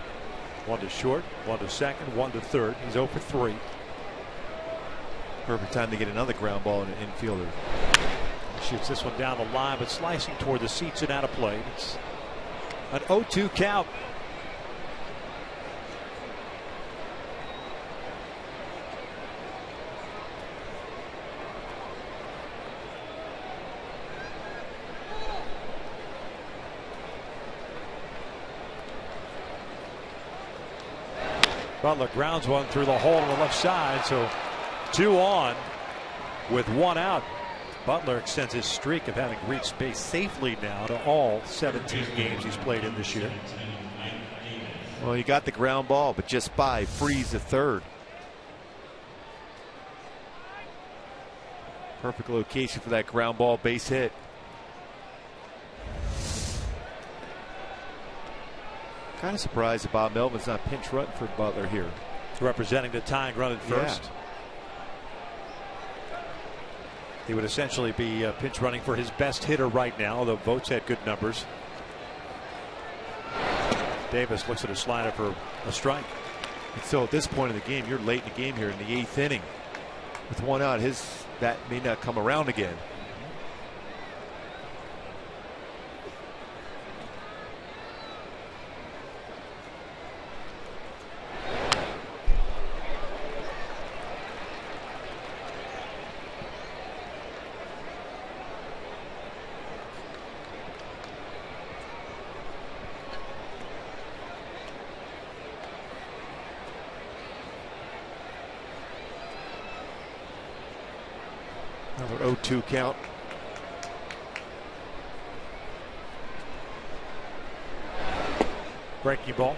1 to short, 1 to second, 1 to third. He's 0 for 3. Perfect time to get another ground ball in an infielder. Shoots this one down the line, but slicing toward the seats and out of play. It's an 0-2 count. Butler grounds one through the hole on the left side, so 2 on with 1 out. Butler extends his streak of having reached base safely now to all 17 games he's played in this year. Well, he got the ground ball, but just by frees the third. Perfect location for that ground ball base hit. Kind of surprised that Bob Melvin's not pinch running for Butler here. Representing the tying run at first. Yeah. He would essentially be pinch running for his best hitter right now, although Vogt's had good numbers. Davis looks at a slider for a strike. And so at this point in the game, you're late in the game here in the 8th inning. With 1 out, his bat may not come around again. Another 0-2 count. Breaking ball.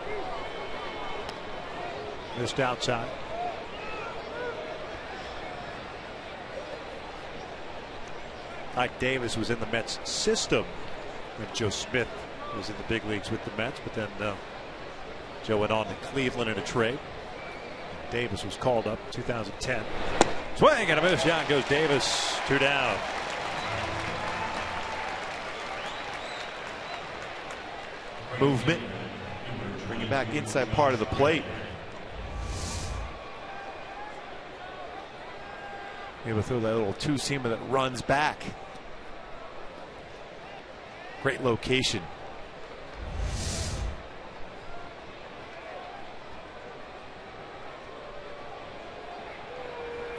Missed outside. Mike Davis was in the Mets system when Joe Smith was in the big leagues with the Mets, but then Joe went on to Cleveland in a trade. Davis was called up in 2010. Swing and a miss. Down goes Davis. 2 down. Movement. Bring it back inside part of the plate. Able to throw that little two-seamer that runs back. Great location.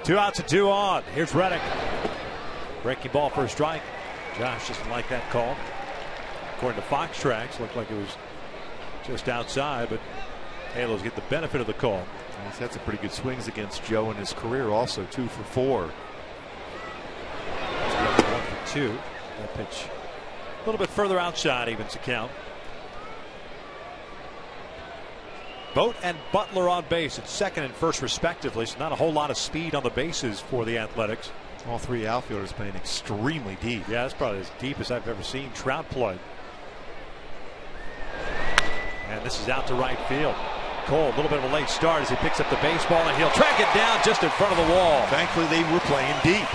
Two outs and 2 on. Here's Reddick. Breaking ball for a strike. Josh doesn't like that call. According to Fox Tracks, looked like it was just outside, but Halos get the benefit of the call. He's had some pretty good swings against Joe in his career, also 2 for 4. 1 for 2. That pitch a little bit further outside, evens the count. Vogt and Butler on base at second and first respectively, so not a whole lot of speed on the bases for the Athletics. All 3 outfielders playing extremely deep. Yeah, that's probably as deep as I've ever seen Trout play. And this is out to right field. Cole, a little bit of a late start as he picks up the baseball, and he'll track it down just in front of the wall. Thankfully, they were playing deep.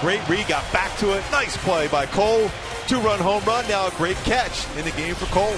Great read, got back to it. Nice play by Cole. 2-run home run. Now a great catch in the game for Cole.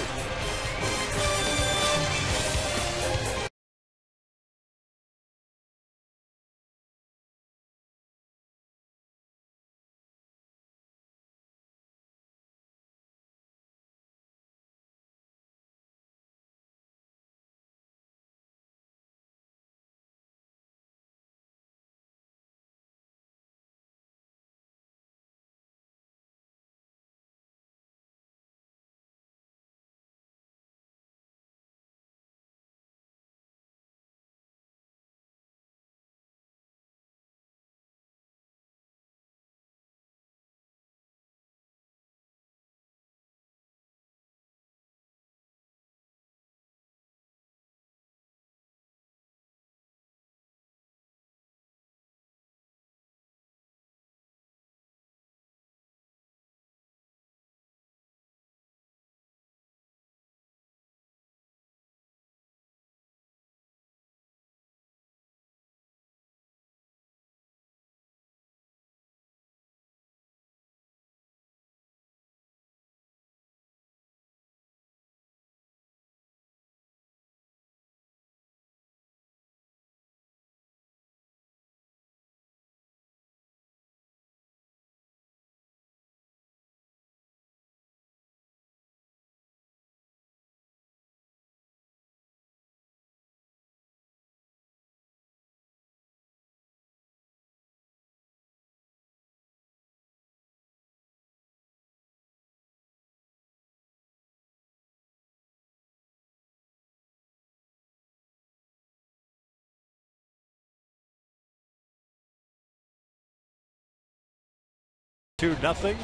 Two nothing.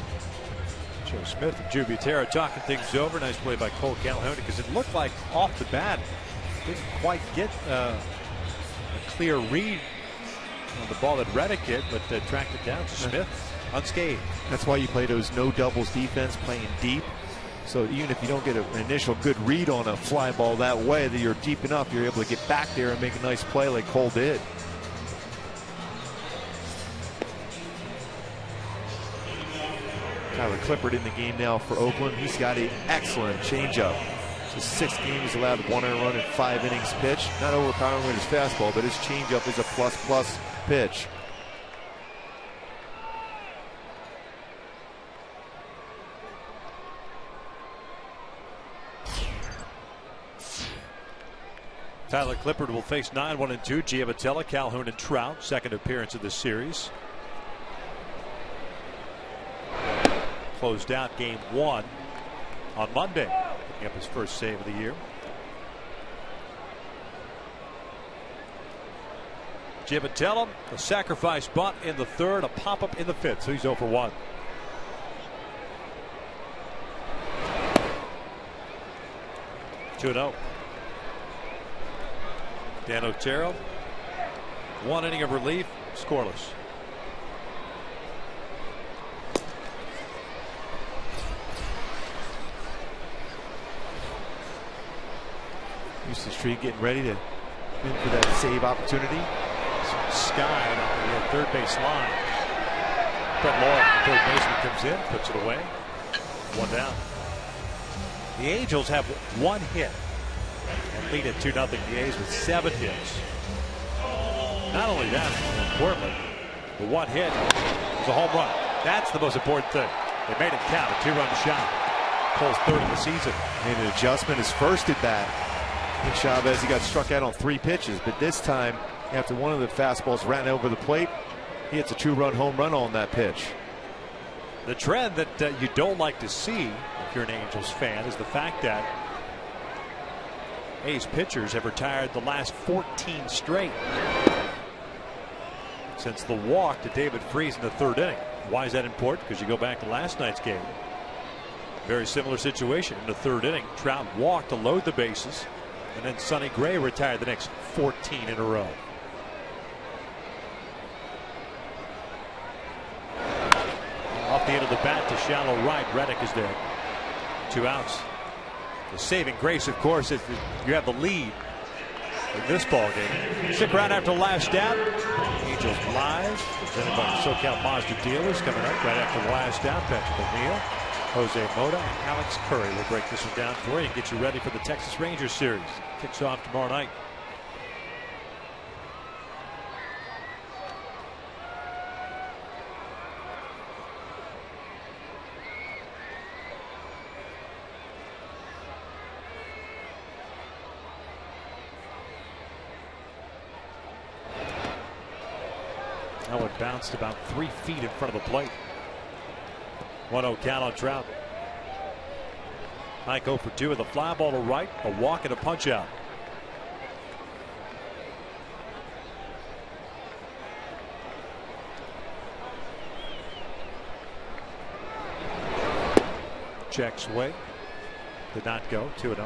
Joe Smith and Drew Butera talking things over. Nice play by Cole Calhoun, because it looked like off the bat didn't quite get a clear read on the ball that Reddick hit, but tracked it down to Smith unscathed. That's why you play those no doubles defense, playing deep. So even if you don't get an initial good read on a fly ball that way, that you're deep enough, you're able to get back there and make a nice play like Cole did. Tyler Clippard in the game now for Oakland. He's got an excellent changeup. Just 6 games, he's allowed 1 earned run in 5 innings pitched. Not overpowering with his fastball, but his changeup is a plus pitch. Tyler Clippard will face 9-1-2. Giavotella, Calhoun, and Trout. Second appearance of this series. Closed out game 1 on Monday, picking up his first save of the year. Jim and tell him a sacrifice bunt in the third, a pop-up in the fifth. So he's 0 for 1. Two 2-0. Dan Otero. 1 inning of relief, scoreless. Houston Street getting ready to in for that save opportunity. Sky on the third base line. Brett Law, third baseman, comes in, puts it away. 1 down. The Angels have 1 hit and lead at 2-0. The A's with 7 hits. Not only that, importantly, the 1 hit is a home run. That's the most important thing. They made it count, a 2-run shot. Cole's 3rd of the season. Made an adjustment his first at bat. Nick Chavez, he got struck out on 3 pitches, but this time, after one of the fastballs ran over the plate, he hits a 2-run home run on that pitch. The trend that you don't like to see if you're an Angels fan is the fact that A's pitchers have retired the last 14 straight since the walk to David Freese in the 3rd inning. Why is that important? Because you go back to last night's game. Very similar situation in the 3rd inning. Trout walked to load the bases, and then Sonny Gray retired the next 14 in a row. Off the end of the bat to shallow right. Reddick is there. 2 outs. The saving grace, of course, is you have the lead in this ball game. Stick around after the last out. Angels Live, presented by SoCal Mazda dealers, coming up right after the last out. Patrick O'Neill, Jose Mota, and Alex Curry will break this one down for you and get you ready for the Texas Rangers series. Kicks off tomorrow night. That one bounced about 3 feet in front of the plate. 1-0 count on Trout. Mike 0 for 2 with a fly ball to right, a walk and a punch out. Checks way. Did not go. 2-0.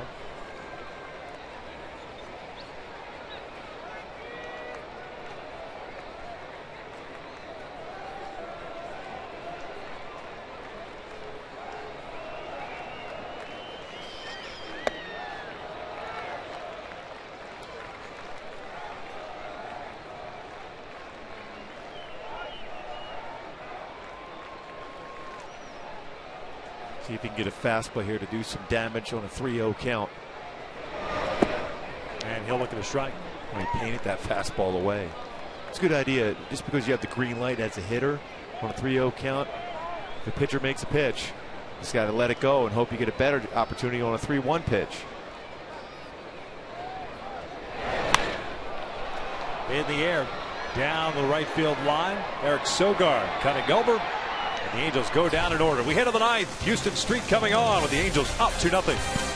See if he can get a fastball here to do some damage on a 3-0 count. And he'll look at a strike. He painted that fastball away. It's a good idea. Just because you have the green light as a hitter on a 3-0 count, if the pitcher makes a pitch, you just got to let it go and hope you get a better opportunity on a 3-1 pitch. In the air, down the right field line. Eric Sogard cutting over. And the Angels go down in order. We head to the 9th. Houston Street coming on with the Angels up 2-0.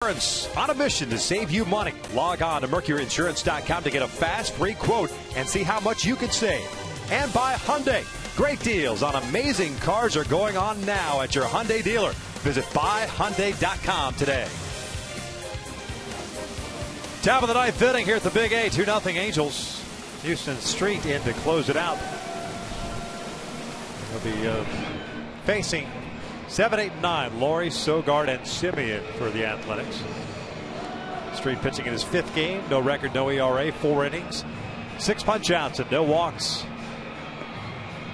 On a mission to save you money. Log on to mercuryinsurance.com to get a fast, free quote and see how much you could save. And by Hyundai. Great deals on amazing cars are going on now at your Hyundai dealer. Visit buyhyundai.com today. Top of the ninth inning here at the Big A. 2-0 Angels. Houston Street in to close it out. They'll be facing 7, 8, and 9. Laurie, Sogard, and Simeon for the Athletics. Street pitching in his 5th game. No record, no ERA, 4 innings, 6 punch-outs, and no walks.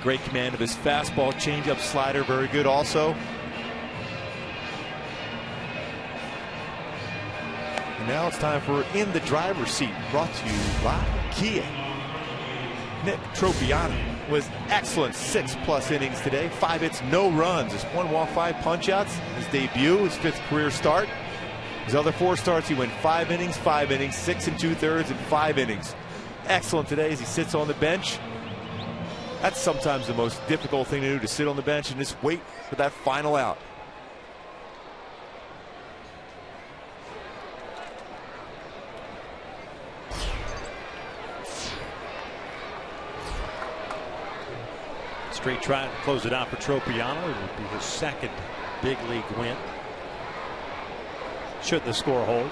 Great command of his fastball, changeup, slider, very good also. And now it's time for In the Driver's Seat, brought to you by Kia. Nick Tropiano was excellent, 6+ innings today, 5 hits, no runs, just 1 walk, 5 punch-outs. His debut, his 5th career start. His other 4 starts, he went 5 innings, 6 2/3, and 5 innings. Excellent today as he sits on the bench. That's sometimes the most difficult thing to do, to sit on the bench and just wait for that final out. Street trying to close it out for Tropiano. It would be his 2nd big league win. Should the score hold.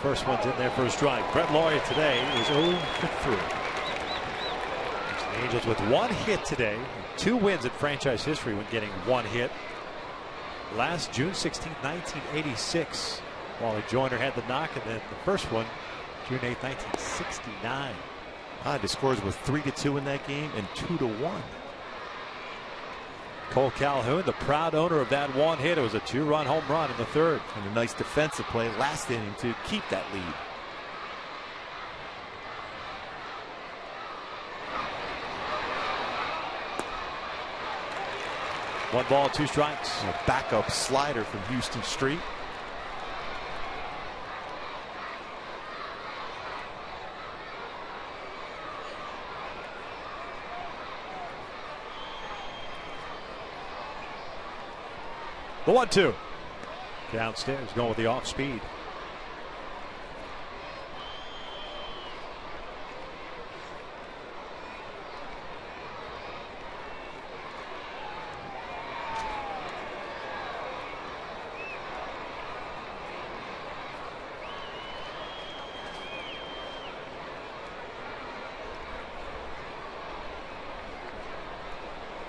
First one's in there for a strike. Brett Laurie today is 0 for 3. The Angels with 1 hit today. 2 wins in franchise history when getting 1 hit. Last June 16, 1986. Wally Joyner had the knock, and then the first one June 8, 1969. The scores were 3-2 in that game and 2-1. Cole Calhoun, the proud owner of that 1 hit. It was a 2-run home run in the 3rd. And a nice defensive play last inning to keep that lead. One ball, 2 strikes. A backup slider from Houston Street. The 1-2. Downstairs, going with the off speed.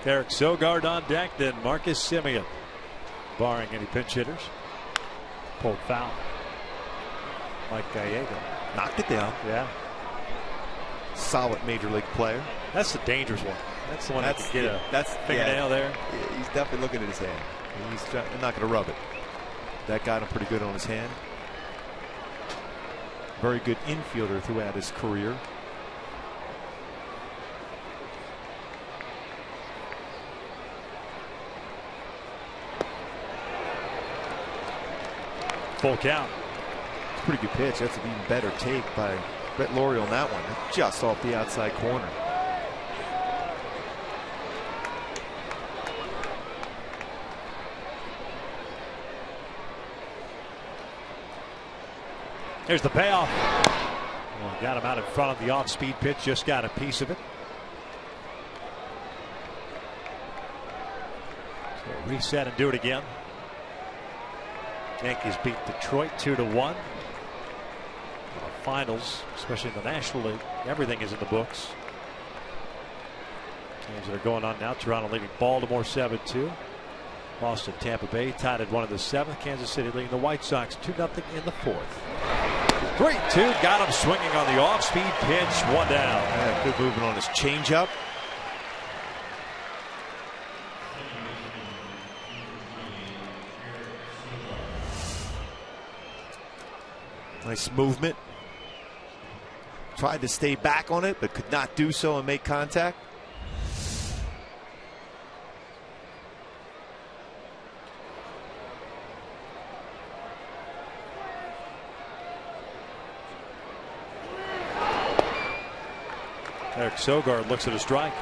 Eric Sogard on deck, then Marcus Simeon. Barring any pinch hitters. Pulled foul. Mike Gallego knocked it down. Yeah. Solid major league player. That's the dangerous one. That's the one that could get a fingernail there. He's definitely looking at his hand. He's not going to rub it. That got him pretty good on his hand. Very good infielder throughout his career. Full count. It's a pretty good pitch. That's an even better take by Brett Laurie on that one. Just off the outside corner. Here's the payoff. Well, got him out in front of the off-speed pitch. Just got a piece of it. So reset and do it again. Yankees beat Detroit 2-1. Finals, especially in the National League, everything is in the books. Games that are going on now. Toronto leading Baltimore 7-2. Boston, Tampa Bay tied at 1 in the 7th. Kansas City leading the White Sox 2-0 in the 4th. 3-2, got him swinging on the off-speed pitch. 1 down. Yeah, good movement on his changeup. Nice movement. Tried to stay back on it, but could not do so and make contact. Eric Sogard looks at a strike.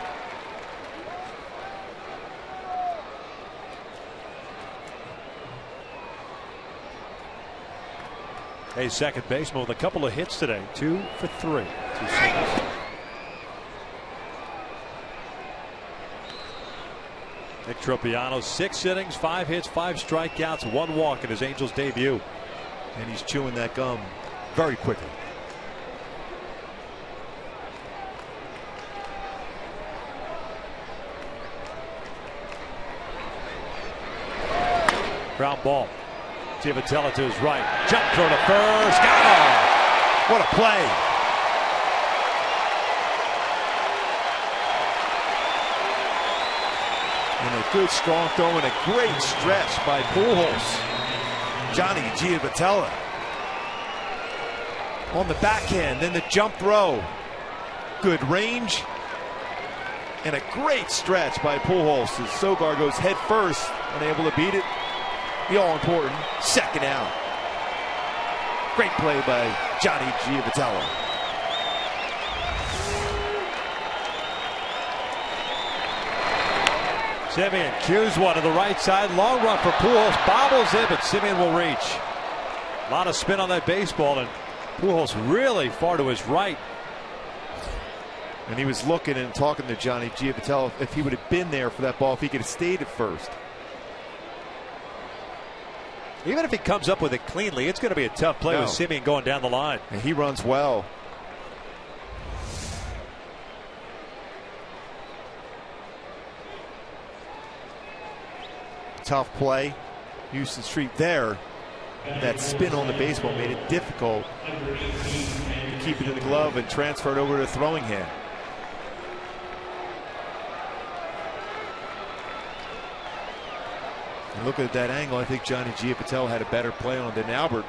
A second baseman with a couple of hits today. 2 for 3. 2 singles. Nick Tropiano, 6 innings, 5 hits, 5 strikeouts, 1 walk in his Angels debut. And he's chewing that gum very quickly. Ground ball. Giavotella to his right. Jump throw to first. Got him. What a play. And a good strong throw and a great stretch by Pujols. Johnny Giavotella on the backhand, then the jump throw. Good range and a great stretch by Pujols as Sogar goes head first, unable to beat it. The all-important second out. Great play by Johnny Giavotella. Simeon cues one to the right side. Long run for Pujols. Bobbles in, but Simeon will reach. A lot of spin on that baseball, and Pujols really far to his right. And he was looking and talking to Johnny Giavotella if he would have been there for that ball, if he could have stayed at first. Even if he comes up with it cleanly, it's going to be a tough play with Simeon going down the line. And he runs well. Tough play. Houston Street there. That spin on the baseball made it difficult to keep it in the glove and transfer it over to the throwing hand. And looking at that angle, I think Johnny Giavotella had a better play on than Albert.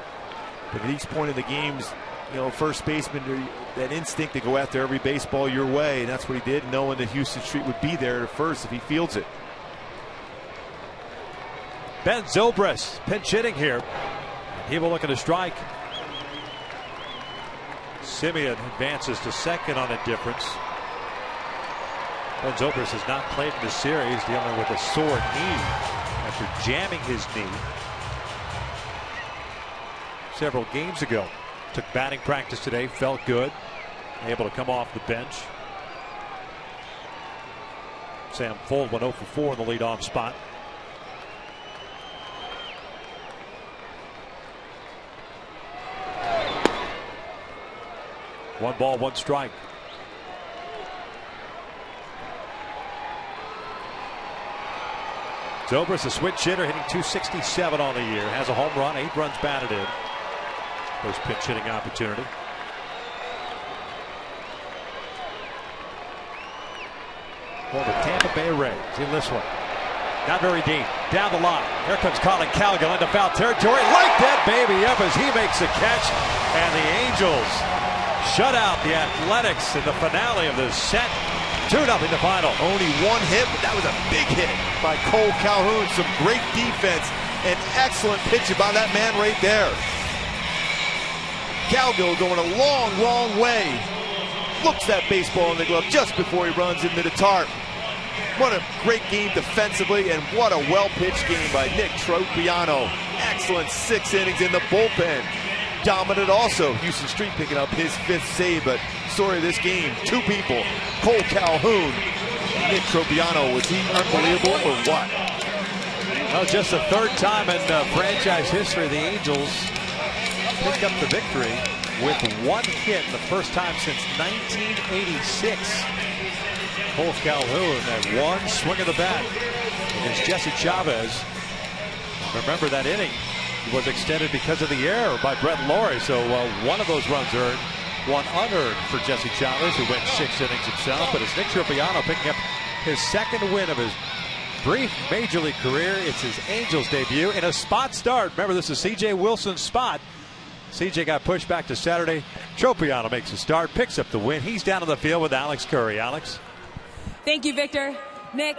But at each point of the games, you know, first baseman, that instinct to go after every baseball your way, and that's what he did, knowing that Houston Street would be there at first if he fields it. Ben Zobrist pinch hitting here. He will look at a strike. Simeon advances to second on a difference. Ben Zobrist has not played in the series, dealing with a sore knee after jamming his knee several games ago. Took batting practice today, felt good, able to come off the bench. Sam Fuld went 0 for 4 in the leadoff spot. One ball, one strike. Zobrist, a switch hitter, hitting .267 on the year. Has a home run, 8 runs batted in. First pinch hitting opportunity. For the Tampa Bay Rays in this one. Not very deep. Down the line. Here comes Colin Cowgill into foul territory. Light that baby up as he makes a catch. And the Angels shut out the Athletics in the finale of this set. 2-0 the final. Only one hit, but that was a big hit by Cole Calhoun. Some great defense and excellent pitching by that man right there. Cowgill going a long, long way. Looks that baseball in the glove just before he runs into the tarp. What a great game defensively, and what a well-pitched game by Nick Tropiano. Excellent 6 innings in the bullpen. Dominant also. Houston Street picking up his 5th save, but story of this game, 2 people, Cole Calhoun, Nick Tropiano. Was he unbelievable or what? Well, just the 3rd time in franchise history the Angels picked up the victory with 1 hit, the first time since 1986. Cole Calhoun had 1 swing of the bat against Jesse Chavez. Remember that inning was extended because of the error by Brett Laurie, so 1 of those runs earned, 1 unearned for Jesse Chavez, who went 6 innings himself. But it's Nick Tropiano picking up his 2nd win of his brief major league career. It's his Angels debut in a spot start. Remember, this is C.J. Wilson's spot. C.J. got pushed back to Saturday. Tropiano makes a start, picks up the win. He's down on the field with Alex Curry. Alex. Thank you, Victor. Nick,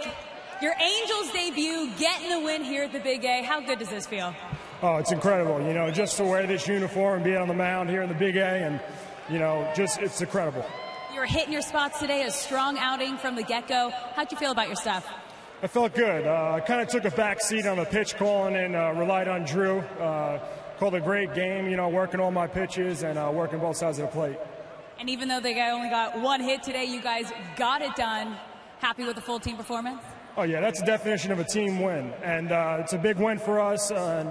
your Angels debut, getting the win here at the Big A. How good does this feel? Oh, it's incredible. You know, just to wear this uniform and be on the mound here in the Big A, and, you know, just it's incredible. You were hitting your spots today, a strong outing from the get-go. How'd you feel about your stuff? I felt good. I kind of took a back seat on the pitch calling and relied on Drew. called a great game, you know, working all my pitches and working both sides of the plate. And even though they only got one hit today, you guys got it done. Happy with the full team performance? Oh, yeah, that's the definition of a team win. And it's a big win for us and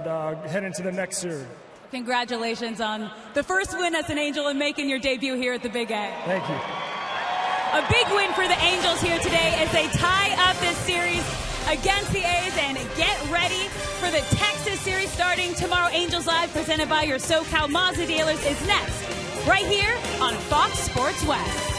head into the next series. Congratulations on the first win as an Angel and making your debut here at the Big A. Thank you. A big win for the Angels here today as they tie up this series against the A's and get ready for the Texas series starting tomorrow. Angels Live, presented by your SoCal Mazda dealers, is next, right here on Fox Sports West.